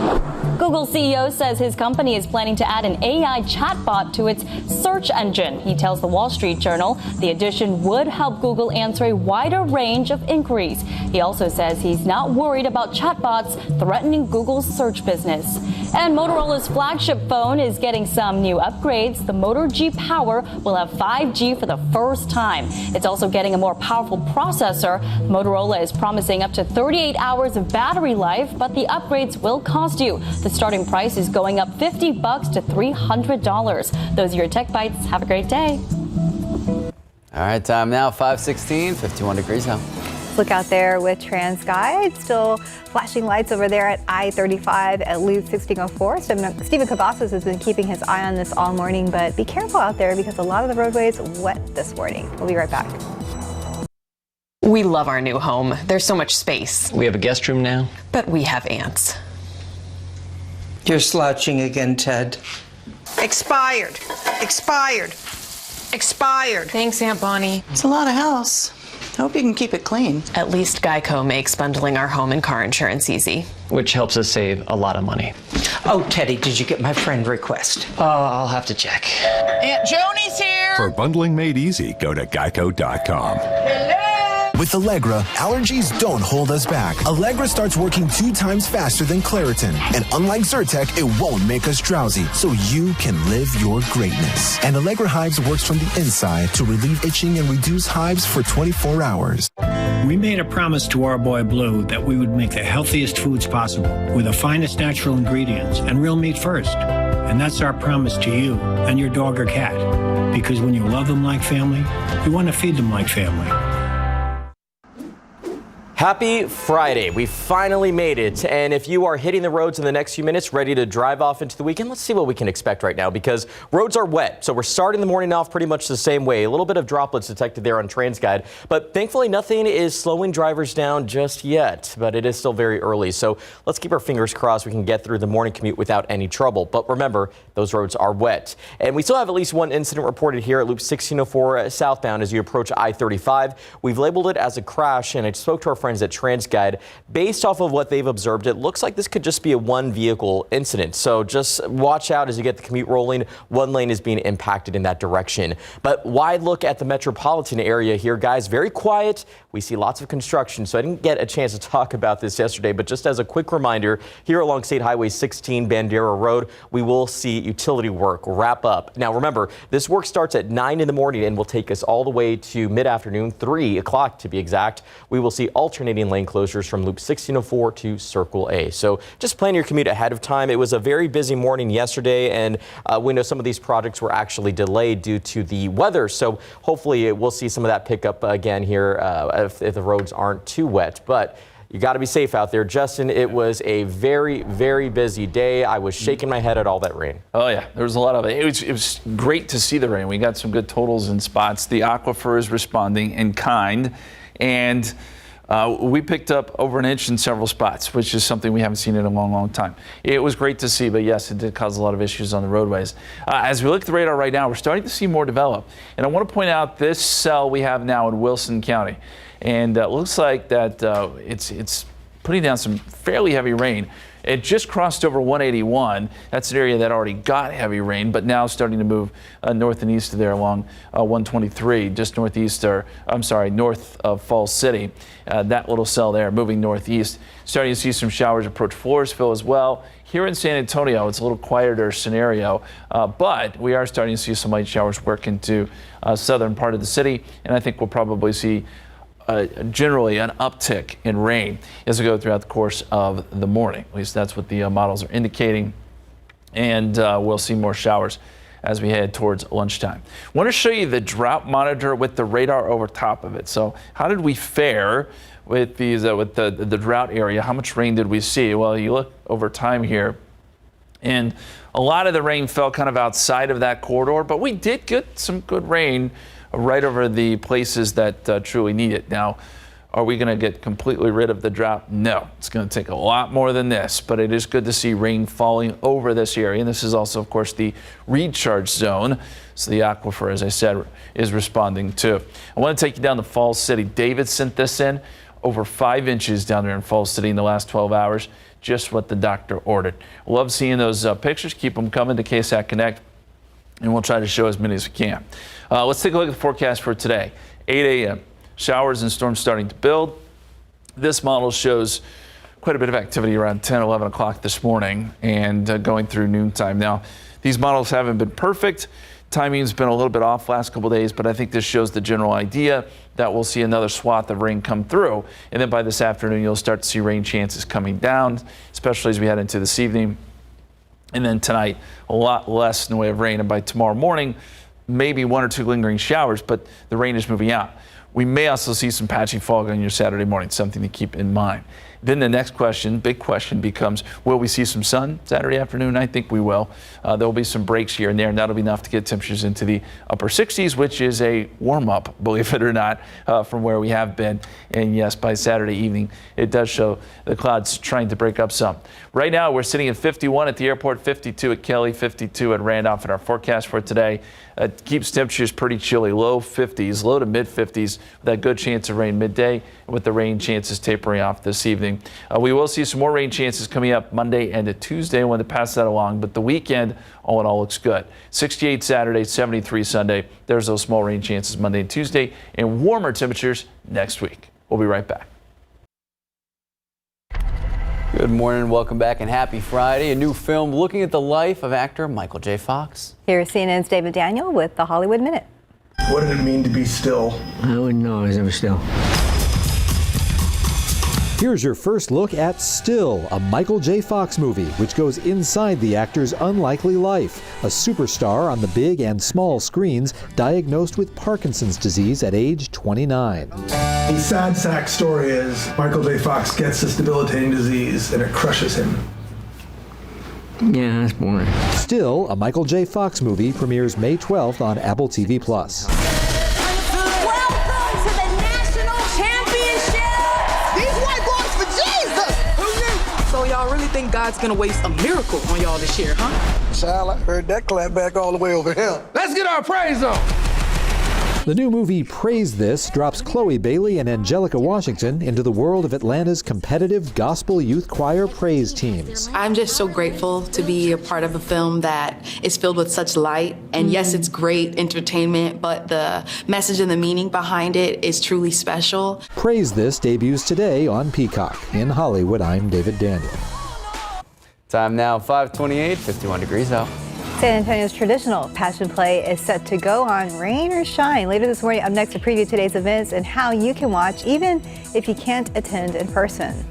Google CEO says his company is planning to add an AI chatbot to its search engine. He tells the Wall Street Journal the addition would help Google answer a wider range of inquiries. He also says he's not worried about chatbots threatening Google's search business. And Motorola's flagship phone is getting some new upgrades. The Moto G Power will have 5G for the first time. It's also getting a more powerful processor. Motorola is promising up to 38 hours of battery life, but the upgrades will cost you. The starting price is going up $50 to $300. Those are your Tech Bites. Have a great day. All right, time now, 5:16, 51 degrees out. Look out there with Transgender. Still flashing lights over there at I-35 at Loop 1604. Stephen Cavazos has been keeping his eye on this all morning, but be careful out there because a lot of the roadways wet this morning. We'll be right back. We love our new home. There's so much space. We have a guest room now. But we have ants. You're slouching again, Ted. Expired. Expired. Expired. Thanks, Aunt Bonnie. It's a lot of house. I hope you can keep it clean. At least Geico makes bundling our home and car insurance easy. Which helps us save a lot of money. Oh, Teddy, did you get my friend request? Oh, I'll have to check. Aunt Joni's here. For bundling made easy, go to geico.com. With Allegra, allergies don't hold us back. Allegra starts working 2 times faster than Claritin. And unlike Zyrtec, it won't make us drowsy, so you can live your greatness. And Allegra Hives works from the inside to relieve itching and reduce hives for 24 hours. We made a promise to our boy Blue that we would make the healthiest foods possible with the finest natural ingredients and real meat first. And that's our promise to you and your dog or cat. Because when you love them like family, you want to feed them like family. Happy Friday. We finally made it. And if you are hitting the roads in the next few minutes, ready to drive off into the weekend, let's see what we can expect right now because roads are wet. So we're starting the morning off pretty much the same way. A little bit of droplets detected there on Transguide, but thankfully nothing is slowing drivers down just yet, but it is still very early. So let's keep our fingers crossed we can get through the morning commute without any trouble. But remember, those roads are wet. And we still have at least one incident reported here at Loop 1604 southbound as you approach I-35. We've labeled it as a crash, and I spoke to our friends at Transguide. Based off of what they've observed, it looks like this could just be a one vehicle incident. So just watch out as you get the commute rolling. One lane is being impacted in that direction. But wide look at the metropolitan area here, guys. Very quiet. We see lots of construction, so I didn't get a chance to talk about this yesterday, but just as a quick reminder, here along State Highway 16 Bandera Road, we will see utility work wrap up. Now remember, this work starts at 9 in the morning and will take us all the way to mid-afternoon, 3 o'clock to be exact. We will see alternating lane closures from Loop 1604 to Circle A. So just plan your commute ahead of time. It was a very busy morning yesterday, and we know some of these projects were actually delayed due to the weather. So hopefully we'll see some of that pick up again here if the roads aren't too wet. But you got to be safe out there. Justin, it was a very, very busy day. I was shaking my head at all that rain. Oh, yeah. There was a lot of it. It was great to see the rain. We got some good totals in spots. The aquifer is responding in kind. And we picked up over an inch in several spots, which is something we haven't seen in a long, long time. It was great to see, but yes, it did cause a lot of issues on the roadways. As we look at the radar right now, we're starting to see more develop. And I want to point out this cell we have now in Wilson County. And it looks like that it's putting down some fairly heavy rain. It just crossed over 181. That's an area that already got heavy rain, but now starting to move north and east of there along 123, just northeast, north of Falls City. That little cell there moving northeast. Starting to see some showers approach Floresville as well. Here in San Antonio, it's a little quieter scenario, but we are starting to see some light showers work into southern part of the city, and I think we'll probably see generally an uptick in rain as we go throughout the course of the morning. At least that's what the models are indicating. And we'll see more showers as we head towards lunchtime. I want to show you the drought monitor with the radar over top of it. So how did we fare with these with the drought area? How much rain did we see? Well, you look over time here, and a lot of the rain fell kind of outside of that corridor, but we did get some good rain right over the places that truly need it. Now, are we going to get completely rid of the drought? No, it's going to take a lot more than this, but it is good to see rain falling over this area. And this is also, of course, the recharge zone. So the aquifer, as I said, is responding too. I want to take you down to Falls City. David sent this in. Over 5 inches down there in Falls City in the last 12 hours. Just what the doctor ordered. Love seeing those pictures. Keep them coming to KSAT Connect, and we'll try to show as many as we can. Let's take a look at the forecast for today. 8 a.m. Showers and storms starting to build. This model shows quite a bit of activity around 10, 11 o'clock this morning and going through noontime. Now, these models haven't been perfect. Timing's been a little bit off last couple days, but I think this shows the general idea that we'll see another swath of rain come through. And then by this afternoon, you'll start to see rain chances coming down, especially as we head into this evening. And then tonight, a lot less in the way of rain. And by tomorrow morning, maybe 1 or 2 lingering showers, but the rain is moving out. We may also see some patchy fog on your Saturday morning, something to keep in mind. Then the next question, big question becomes, will we see some sun Saturday afternoon? I think we will. There will be some breaks here and there, and that'll be enough to get temperatures into the upper 60s, which is a warm-up, believe it or not, from where we have been. And yes, by Saturday evening, it does show the clouds trying to break up some. Right now, we're sitting at 51 at the airport, 52 at Kelly, 52 at Randolph in our forecast for today. Keeps temperatures pretty chilly, low 50s, low to mid 50s, with a good chance of rain midday, with the rain chances tapering off this evening. We will see some more rain chances coming up Monday and Tuesday. I want to pass that along, but the weekend, all in all, looks good. 68 Saturday, 73 Sunday. There's those small rain chances Monday and Tuesday, and warmer temperatures next week. We'll be right back. Good morning, welcome back, and happy Friday. A new film looking at the life of actor Michael J. Fox. Here's CNN's David Daniel with the Hollywood Minute. What did it mean to be still? I wouldn't know. I was never still. Here's your first look at Still, a Michael J. Fox movie, which goes inside the actor's unlikely life. A superstar on the big and small screens, diagnosed with Parkinson's disease at age 29. The sad sack story is Michael J. Fox gets this debilitating disease and it crushes him. Yeah, that's boring. Still, a Michael J. Fox movie premieres May 12th on Apple TV+. Welcome to the national championship! These white boys for Jesus! So y'all really think God's gonna waste a miracle on y'all this year, huh? Child, I heard that clap back all the way over here. Let's get our praise on. The new movie Praise This drops Chloe Bailey and Angelica Washington into the world of Atlanta's competitive gospel youth choir praise teams. I'm just so grateful to be a part of a film that is filled with such light. And yes, it's great entertainment, but the message and the meaning behind it is truly special. Praise This debuts today on Peacock. In Hollywood, I'm David Daniel. Time now, 5:28, 51 degrees out. San Antonio's traditional Passion Play is set to go on rain or shine. Later this morning, up next to preview today's events and how you can watch even if you can't attend in person.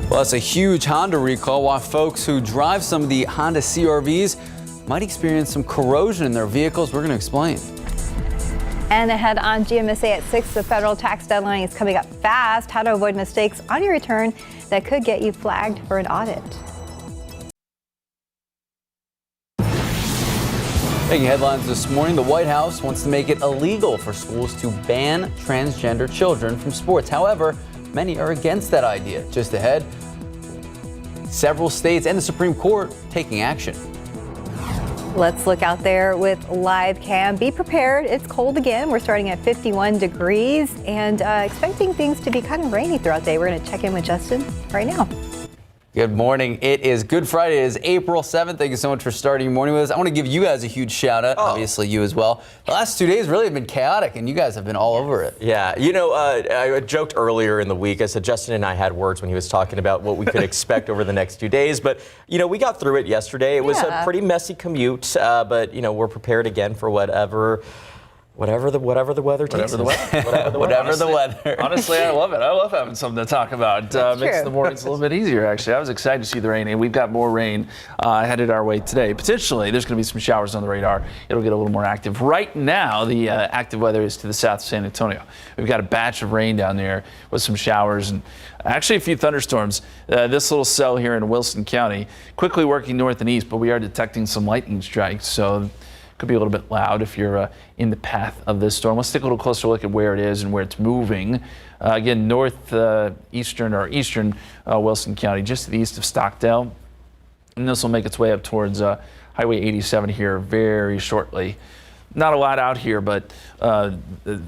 Well, that's a huge Honda recall, while folks who drive some of the Honda CR-Vs might experience some corrosion in their vehicles. We're going to explain. And ahead on GMSA at 6, the federal tax deadline is coming up fast. How to avoid mistakes on your return that could get you flagged for an audit. Making headlines this morning, the White House wants to make it illegal for schools to ban transgender children from sports. However, many are against that idea. Just ahead, several states and the Supreme Court taking action. Let's look out there with live cam. Be prepared. It's cold again. We're starting at 51 degrees and expecting things to be kind of rainy throughout the day. We're going to check in with Justin right now. Good morning. It is Good Friday. It is April 7th. Thank you so much for starting your morning with us. I want to give you guys a huge shout out. Obviously, you as well. The last 2 days really have been chaotic, and you guys have been all over it. Yeah. You know, I joked earlier in the week. I said Justin and I had words when he was talking about what we could expect over the next 2 days. But, you know, we got through it yesterday. It was a pretty messy commute. But, you know, we're prepared again for whatever the weather takes us. Whatever the weather. Honestly, I love it. I love having something to talk about. Makes the mornings a little bit easier, actually. I was excited to see the rain, and we've got more rain headed our way today. Potentially, there's going to be some showers on the radar. It'll get a little more active. Right now, the active weather is to the south of San Antonio. We've got a batch of rain down there with some showers and actually a few thunderstorms. This little cell here in Wilson County, quickly working north and east, but we are detecting some lightning strikes. So could be a little bit loud if you're in the path of this storm. Let's take a little closer look at where it is and where it's moving. Again, eastern Wilson County, just to the east of Stockdale. And this will make its way up towards Highway 87 here very shortly. Not a lot out here, but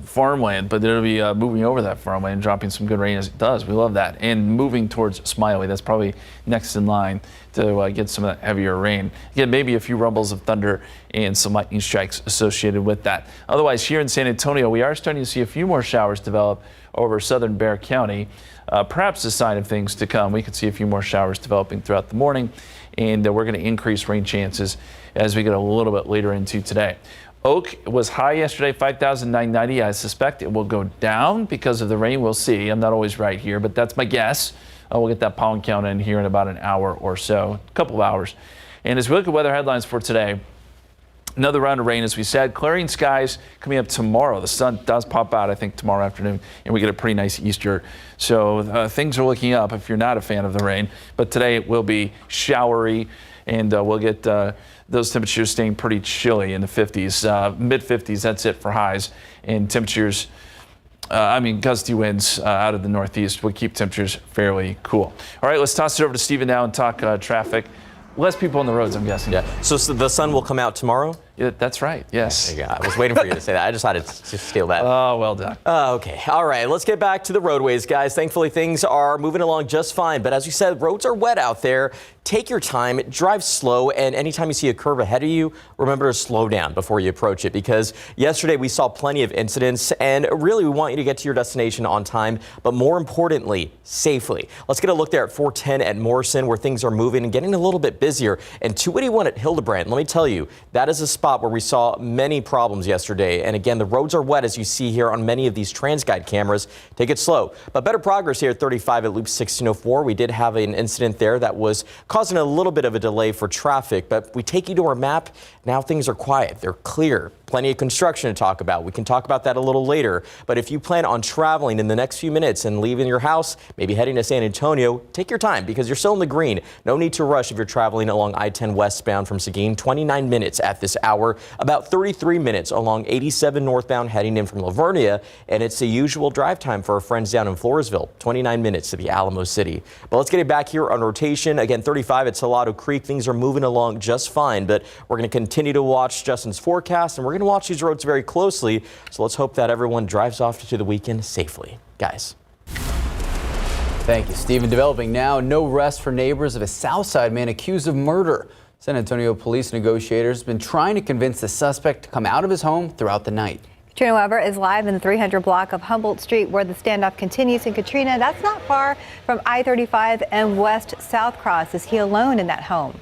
farmland, but it'll be moving over that farmland and dropping some good rain as it does. We love that. And moving towards Smiley, that's probably next in line to get some of that heavier rain. Again, maybe a few rumbles of thunder and some lightning strikes associated with that. Otherwise, here in San Antonio, we are starting to see a few more showers develop over southern Bexar County. Perhaps a sign of things to come. We could see a few more showers developing throughout the morning, and we're going to increase rain chances as we get a little bit later into today. Oak was high yesterday, 5,990. I suspect it will go down because of the rain. We'll see. I'm not always right here, but that's my guess. We'll get that pollen count in here in about an hour or so, a couple of hours. And as we look at weather headlines for today, another round of rain, as we said, clearing skies coming up tomorrow. The sun does pop out, I think, tomorrow afternoon, and we get a pretty nice Easter. So things are looking up if you're not a fan of the rain. But today it will be showery, and we'll get those temperatures staying pretty chilly in the 50s, mid-50s. That's it for highs. And temperatures, gusty winds out of the northeast will keep temperatures fairly cool. All right, let's toss it over to Steven now and talk traffic. Less people on the roads, I'm guessing. Yeah. So the sun will come out tomorrow? Yeah, that's right. Yes. Yeah, I was waiting for you to say that. I decided to steal that. Oh, well done. Okay. All right. Let's get back to the roadways, guys. Thankfully, things are moving along just fine. But as you said, roads are wet out there. Take your time, drive slow, and anytime you see a curve ahead of you, remember to slow down before you approach it, because yesterday we saw plenty of incidents, and really we want you to get to your destination on time, but more importantly, safely. Let's get a look there at 410 at Morrison, where things are moving and getting a little bit busier, and 281 at Hildebrand. Let me tell you, that is a spot where we saw many problems yesterday, and again, the roads are wet, as you see here on many of these TransGuide cameras. Take it slow, but better progress here at 35 at Loop 1604. We did have an incident there that was caused causing a little bit of a delay for traffic. But we take you to our map. Now things are quiet. They're clear. Plenty of construction to talk about. We can talk about that a little later. But if you plan on traveling in the next few minutes and leaving your house, maybe heading to San Antonio, take your time because you're still in the green. No need to rush if you're traveling along I-10 westbound from Seguin. 29 minutes at this hour, about 33 minutes along 87 northbound heading in from Lavernia. And it's the usual drive time for our friends down in Floresville, 29 minutes to the Alamo City. But let's get it back here on rotation. Again, 35 at Salado Creek. Things are moving along just fine, but we're going to continue to watch Justin's forecast, and we're going to watch these roads very closely. So let's hope that everyone drives off to the weekend safely. Guys. Thank you, Stephen. Developing now, no rest for neighbors of a Southside man accused of murder. San Antonio police negotiators have been trying to convince the suspect to come out of his home throughout the night. Katrina Weber is live in the 300 block of Humboldt Street where the standoff continues. And Katrina, that's not far from I-35 and West South Cross. Is he alone in that home?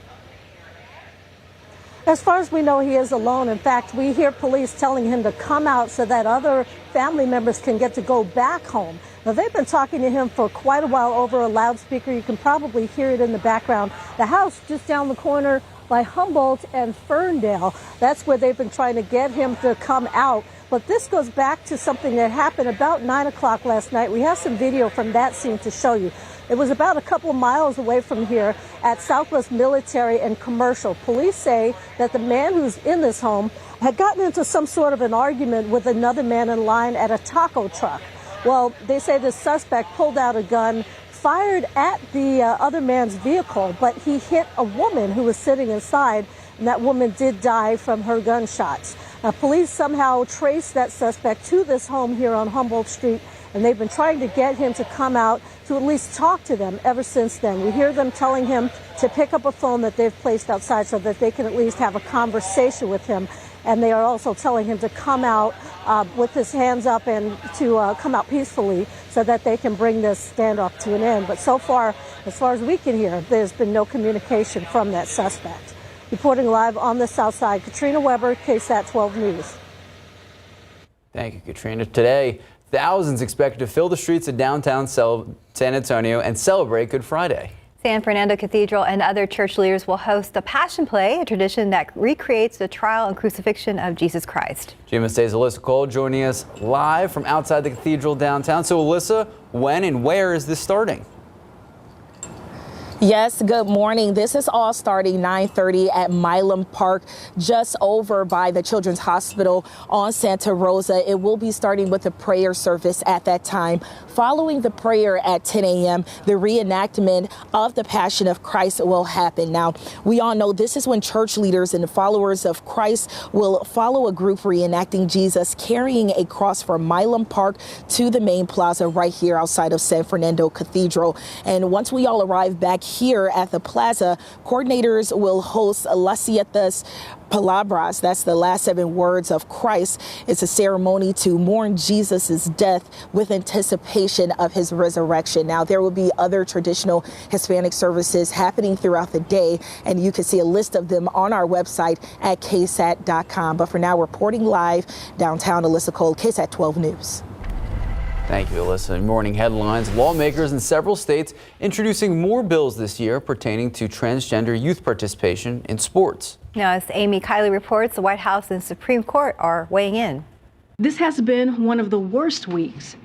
As far as we know, he is alone. In fact, we hear police telling him to come out so that other family members can get to go back home. Now, they've been talking to him for quite a while over a loudspeaker. You can probably hear it in the background. The house just down the corner by Humboldt and Ferndale, that's where they've been trying to get him to come out. But this goes back to something that happened about 9 o'clock last night. We have some video from that scene to show you. It was about a couple of miles away from here at Southwest Military and Commercial. Police say that the man who's in this home had gotten into some sort of an argument with another man in line at a taco truck. Well, they say the suspect pulled out a gun, fired at the other man's vehicle, but he hit a woman who was sitting inside, and that woman did die from her gunshots. Police somehow traced that suspect to this home here on Humboldt Street, and they've been trying to get him to come out to at least talk to them ever since then. We hear them telling him to pick up a phone that they've placed outside so that they can at least have a conversation with him. And they are also telling him to come out with his hands up and to come out peacefully so that they can bring this standoff to an end. But so far as we can hear, there's been no communication from that suspect. Reporting live on the South Side, Katrina Weber, KSAT 12 News. Thank you, Katrina. Today, thousands expected to fill the streets of downtown San Antonio and celebrate Good Friday. San Fernando Cathedral and other church leaders will host the Passion Play, a tradition that recreates the trial and crucifixion of Jesus Christ. GMSA's Alyssa Cole joining us live from outside the cathedral downtown. So, Alyssa, when and where is this starting? Yes, good morning. This is all starting 9:30 at Milam Park, just over by the Children's Hospital on Santa Rosa. It will be starting with a prayer service at that time. Following the prayer at 10 a.m., the reenactment of the Passion of Christ will happen. Now, we all know this is when church leaders and followers of Christ will follow a group reenacting Jesus carrying a cross from Milam Park to the main plaza right here outside of San Fernando Cathedral. And once we all arrive back here at the plaza, coordinators will host Las Siete Palabras. That's the last 7 words of Christ. It's a ceremony to mourn Jesus' death with anticipation of his resurrection. Now, there will be other traditional Hispanic services happening throughout the day, and you can see a list of them on our website at KSAT.com. But for now, reporting live downtown, Alyssa Cole, KSAT 12 News. Thank you, Alyssa. Morning headlines. Lawmakers in several states introducing more bills this year pertaining to transgender youth participation in sports. Now, as Amy Kiley reports, the White House and Supreme Court are weighing in. This has been one of the worst weeks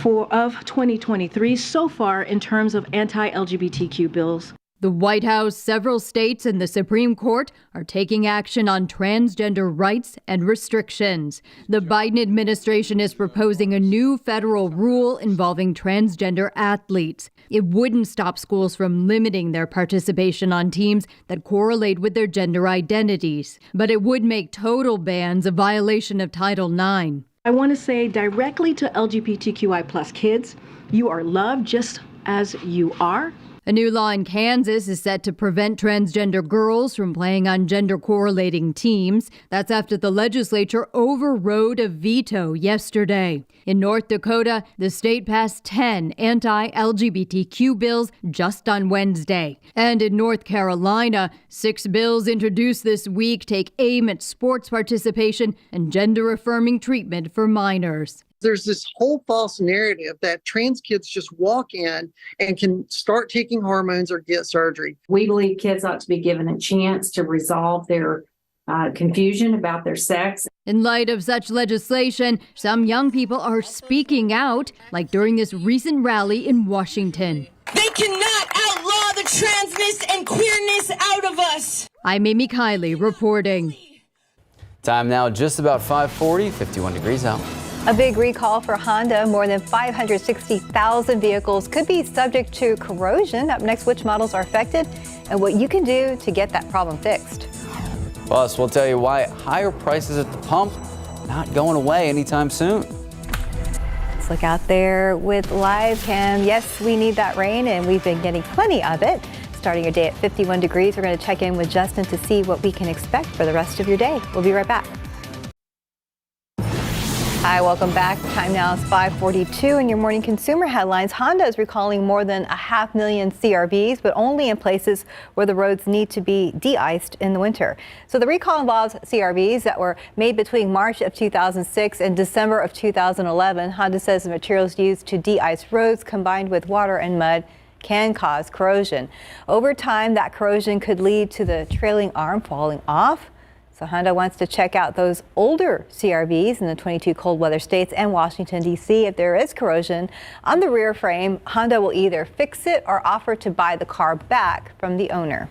of 2023 so far in terms of anti-LGBTQ bills. The White House, several states, and the Supreme Court are taking action on transgender rights and restrictions. The Biden administration is proposing a new federal rule involving transgender athletes. It wouldn't stop schools from limiting their participation on teams that correlate with their gender identities, but it would make total bans a violation of Title IX. I want to say directly to LGBTQI+ kids, you are loved just as you are. A new law in Kansas is set to prevent transgender girls from playing on gender-correlating teams. That's after the legislature overrode a veto yesterday. In North Dakota, the state passed 10 anti-LGBTQ bills just on Wednesday. And in North Carolina, 6 bills introduced this week take aim at sports participation and gender-affirming treatment for minors. There's this whole false narrative that trans kids just walk in and can start taking hormones or get surgery. We believe kids ought to be given a chance to resolve their confusion about their sex. In light of such legislation, some young people are speaking out, like during this recent rally in Washington. They cannot outlaw the transness and queerness out of us. I'm Amy Kiley reporting. Time now just about 5:40, 51 degrees out. A big recall for Honda. More than 560,000 vehicles could be subject to corrosion. Up next, which models are affected and what you can do to get that problem fixed. Plus, we'll tell you why higher prices at the pump not going away anytime soon. Let's look out there with live cam. Yes, we need that rain, and we've been getting plenty of it. Starting your day at 51 degrees, we're going to check in with Justin to see what we can expect for the rest of your day. We'll be right back. Hi, welcome back. Time now is 5:42 in your morning consumer headlines. Honda is recalling more than 500,000 CRVs, but only in places where the roads need to be de-iced in the winter. So the recall involves CRVs that were made between March of 2006 and December of 2011. Honda says the materials used to de-ice roads combined with water and mud can cause corrosion. Over time, that corrosion could lead to the trailing arm falling off. So Honda wants to check out those older CRVs in the 22 cold weather states and Washington, D.C. If there is corrosion on the rear frame, Honda will either fix it or offer to buy the car back from the owner.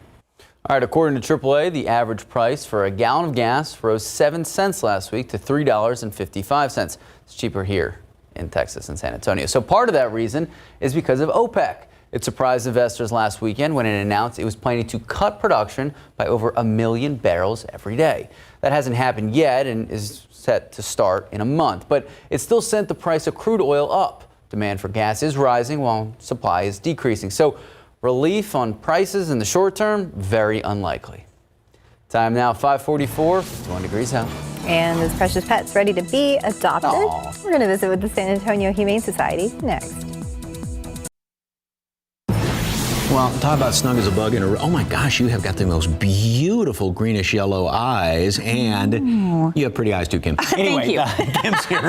All right, according to AAA, the average price for a gallon of gas rose 7 cents last week to $3.55. It's cheaper here in Texas and San Antonio. So part of that reason is because of OPEC. It surprised investors last weekend when it announced it was planning to cut production by over 1 million barrels every day. That hasn't happened yet and is set to start in a month, but it still sent the price of crude oil up. Demand for gas is rising while supply is decreasing. So relief on prices in the short term, very unlikely. Time now 5:44, 51 degrees out. And those precious pets ready to be adopted. Aww. We're going to visit with the San Antonio Humane Society next. Well, talk about snug as a bug in a room. Oh my gosh, you have got the most beautiful greenish yellow eyes, and you have pretty eyes too, Kim. Anyway, Kim's here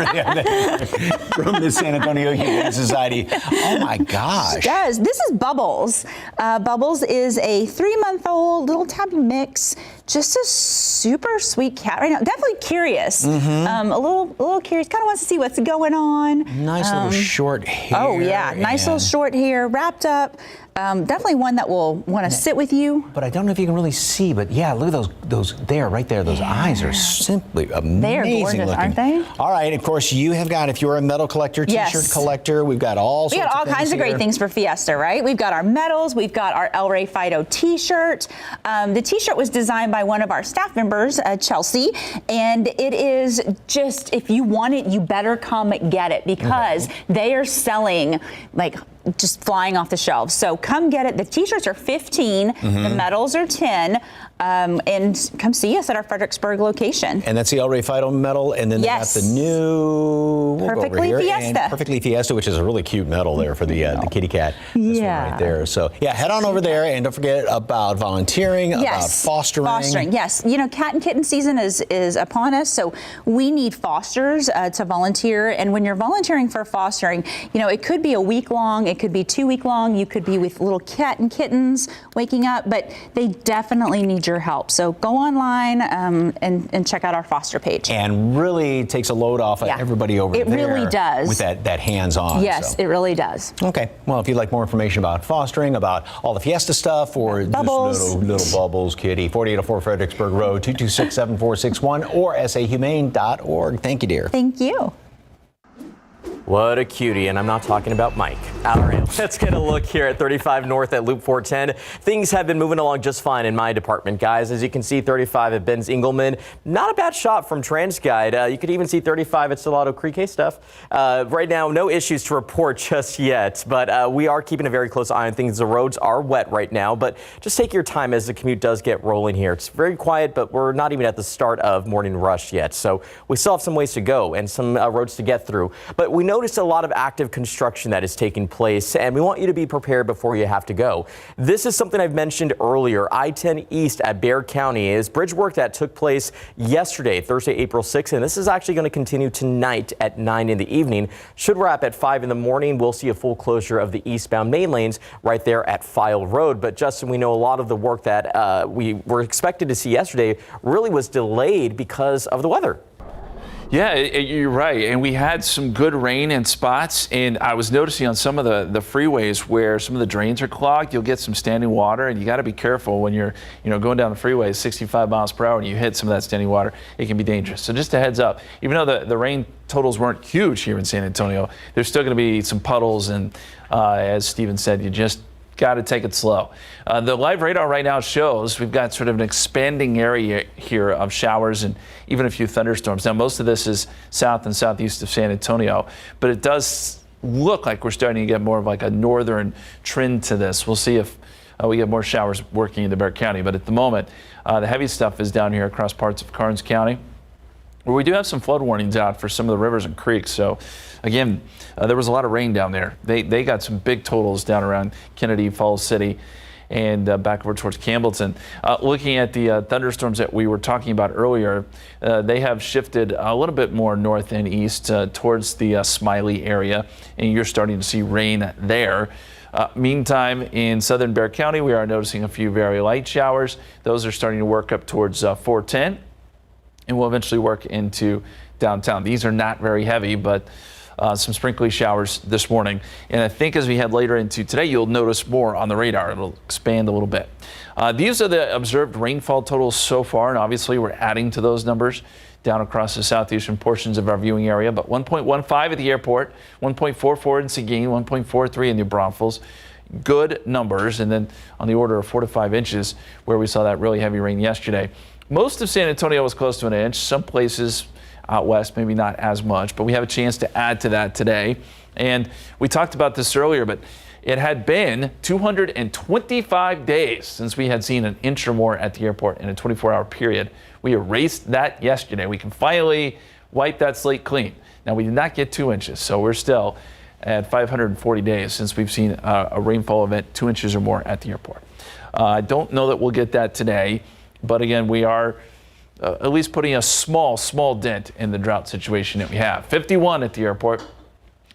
from the San Antonio Humane Society. Oh my gosh. Yes, this is Bubbles. Bubbles is a 3-month-old little tabby mix. Just a super sweet cat right now. Definitely curious. A little curious. Kind of wants to see what's going on. Nice little short hair. Oh yeah, nice little short hair, wrapped up. Definitely one that will want to sit with you. But I don't know if you can really see, but yeah, look at those there, right there. Those eyes are simply amazing. They are gorgeous, looking. aren't they? All right, of course, you have got, if you're a medal collector, t-shirt collector, we've got all sorts of things. We got all kinds of great things for Fiesta, right? We've got our medals, we've got our El Rey Fido t-shirt. The t-shirt was designed by one of our staff members, Chelsea, and it is just, if you want it, you better come get it because they are selling like just flying off the shelves. So come get it. The t-shirts are 15, the medals are 10, and come see us at our Fredericksburg location. And that's the El Rey Fido medal, and then they got the new Perfectly Fiesta. And Perfectly Fiesta, which is a really cute medal there for the kitty cat. This one right there. So yeah, head on over there, and don't forget about volunteering, about fostering. Fostering, yes. You know, cat and kitten season is upon us, so we need fosters to volunteer. And when you're volunteering for fostering, you know, it could be a week long, it could be 2 week long, you could be with little cat and kittens waking up, but they definitely need your help. So go online and check out our foster page. And really takes a load off of everybody over there. It really does. With that hands-on. Yes, it really does. Okay. Well, if you'd like more information about fostering, about all the Fiesta stuff, or Bubbles. just little Bubbles kitty, 4804 Fredericksburg Road, 226-7461, or sahumane.org. Thank you, dear. Thank you. What a cutie, and I'm not talking about Mike. All right, let's get a look here at 35 North at Loop 410. Things have been moving along just fine in my department, guys. As you can see, 35 at Benz Engelman. Not a bad shot from Transguide. You could even see 35 at Salado Creek. Hey, Steph. Right now, no issues to report just yet, but we are keeping a very close eye on things. The roads are wet right now, but just take your time as the commute does get rolling here. It's very quiet, but we're not even at the start of morning rush yet, so we still have some ways to go and some roads to get through. But we know noticed a lot of active construction that is taking place, and we want you to be prepared before you have to go. This is something I've mentioned earlier. I-10 East at Bexar County is bridge work that took place yesterday, Thursday, April 6th, and this is actually going to continue tonight at 9 in the evening. Should wrap at 5 in the morning. We'll see a full closure of the eastbound main lanes right there at File Road. But Justin, we know a lot of the work that we were expected to see yesterday really was delayed because of the weather. Yeah, you're right. And we had some good rain in spots. And I was noticing on some of the freeways where some of the drains are clogged, you'll get some standing water. And you got to be careful when you're going down the freeway 65 miles per hour and you hit some of that standing water. It can be dangerous. So just a heads up, even though the rain totals weren't huge here in San Antonio, there's still going to be some puddles. And as Steven said, you just got to take it slow. The live radar right now shows we've got sort of an expanding area here of showers and even a few thunderstorms. Now, most of this is south and southeast of San Antonio, but it does look like we're starting to get more of like a northern trend to this. We'll see if we get more showers working into Bexar County, but at the moment, the heavy stuff is down here across parts of Karnes County, where we do have some flood warnings out for some of the rivers and creeks. So again, there was a lot of rain down there. They got some big totals down around Kennedy, Falls City, and back over towards Campbellton. Looking at the thunderstorms that we were talking about earlier, they have shifted a little bit more north and east towards the Smiley area, and you're starting to see rain there. Meantime, in southern Bexar County, we are noticing a few very light showers. Those are starting to work up towards 410. And will eventually work into downtown. These are not very heavy, but some sprinkly showers this morning. And I think as we head later into today, you'll notice more on the radar. It'll expand a little bit. These are the observed rainfall totals so far, and obviously we're adding to those numbers down across the southeastern portions of our viewing area. But 1.15 at the airport, 1.44 in Seguin, 1.43 in New Braunfels. Good numbers, and then on the order of 4 to 5 inches where we saw that really heavy rain yesterday. Most of San Antonio was close to an inch. Some places out west, maybe not as much, but we have a chance to add to that today. And we talked about this earlier, but it had been 225 days since we had seen an inch or more at the airport in a 24-hour period. We erased that yesterday. We can finally wipe that slate clean. Now, we did not get 2 inches, so we're still at 540 days since we've seen a rainfall event 2 inches or more at the airport. I don't know that we'll get that today. But again, we are at least putting a small dent in the drought situation that we have. 51 at the airport,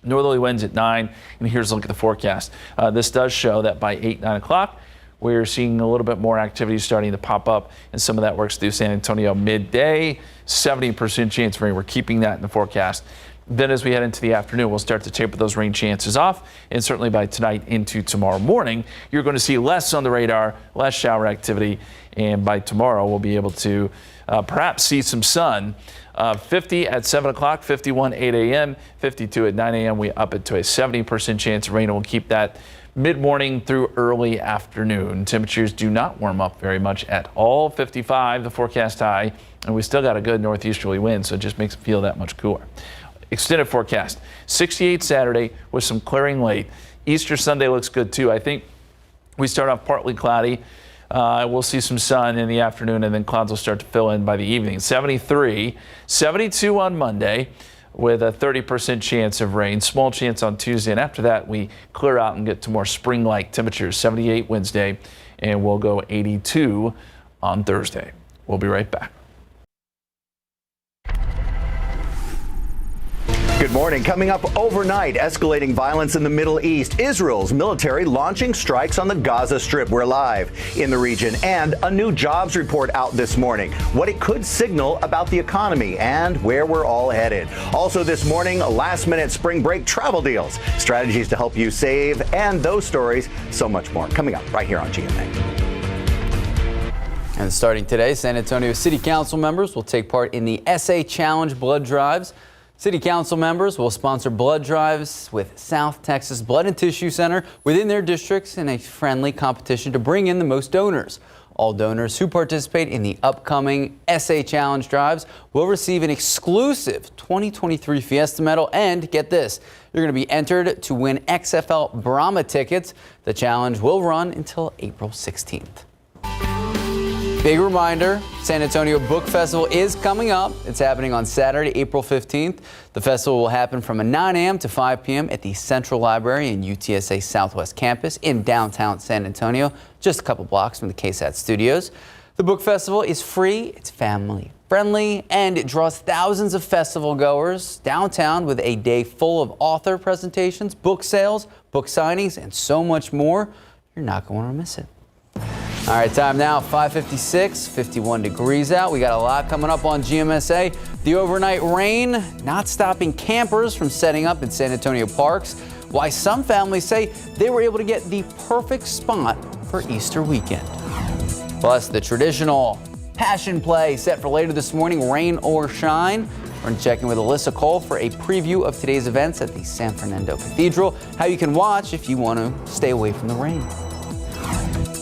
northerly winds at 9, and here's a look at the forecast. This does show that by 8, 9 o'clock, we're seeing a little bit more activity starting to pop up, and some of that works through San Antonio midday, 70% chance of rain. We're keeping that in the forecast. Then as we head into the afternoon, we'll start to taper those rain chances off. And certainly by tonight into tomorrow morning, you're going to see less on the radar, less shower activity. And by tomorrow, we'll be able to perhaps see some sun. 50 at 7 o'clock, 51 8 a.m., 52 at 9 a.m. We up it to a 70% chance of rain, and we'll keep that mid-morning through early afternoon. Temperatures do not warm up very much at all. 55, the forecast high, and we still got a good northeasterly wind, so it just makes it feel that much cooler. Extended forecast, 68 Saturday with some clearing late. Easter Sunday looks good too. I think we start off partly cloudy. We'll see some sun in the afternoon, and then clouds will start to fill in by the evening. 73, 72 on Monday with a 30% chance of rain. Small chance on Tuesday, and after that we clear out and get to more spring-like temperatures. 78 Wednesday, and we'll go 82 on Thursday. We'll be right back. Good morning. Coming up overnight, escalating violence in the Middle East. Israel's military launching strikes on the Gaza Strip. We're live in the region. And a new jobs report out this morning. What it could signal about the economy and where we're all headed. Also this morning, last-minute spring break travel deals. Strategies to help you save, and those stories, so much more. Coming up right here on GMA. And starting today, San Antonio City Council members will take part in the SA Challenge blood drives. City Council members will sponsor blood drives with South Texas Blood and Tissue Center within their districts in a friendly competition to bring in the most donors. All donors who participate in the upcoming SA Challenge drives will receive an exclusive 2023 Fiesta Medal, and get this, you're going to be entered to win XFL Brahma tickets. The challenge will run until April 16th. Big reminder, San Antonio Book Festival is coming up. It's happening on Saturday, April 15th. The festival will happen from 9 a.m. to 5 p.m. at the Central Library and UTSA Southwest Campus in downtown San Antonio, just a couple blocks from the KSAT studios. The book festival is free, it's family friendly, and it draws thousands of festival goers downtown with a day full of author presentations, book sales, book signings, and so much more. You're not going to miss it. All right, time now, 5:56, 51 degrees out. We got a lot coming up on GMSA. The overnight rain not stopping campers from setting up in San Antonio parks. Why some families say they were able to get the perfect spot for Easter weekend. Plus, the traditional passion play set for later this morning, rain or shine. We're going to check in with Alyssa Cole for a preview of today's events at the San Fernando Cathedral, how you can watch if you want to stay away from the rain.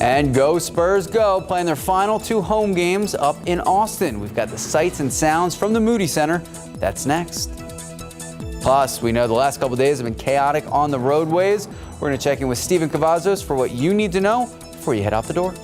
And go Spurs go, playing their final 2 home games up in Austin. We've got the sights and sounds from the Moody Center. That's next. Plus, we know the last couple days have been chaotic on the roadways. We're going to check in with Stephen Cavazos for what you need to know before you head out the door.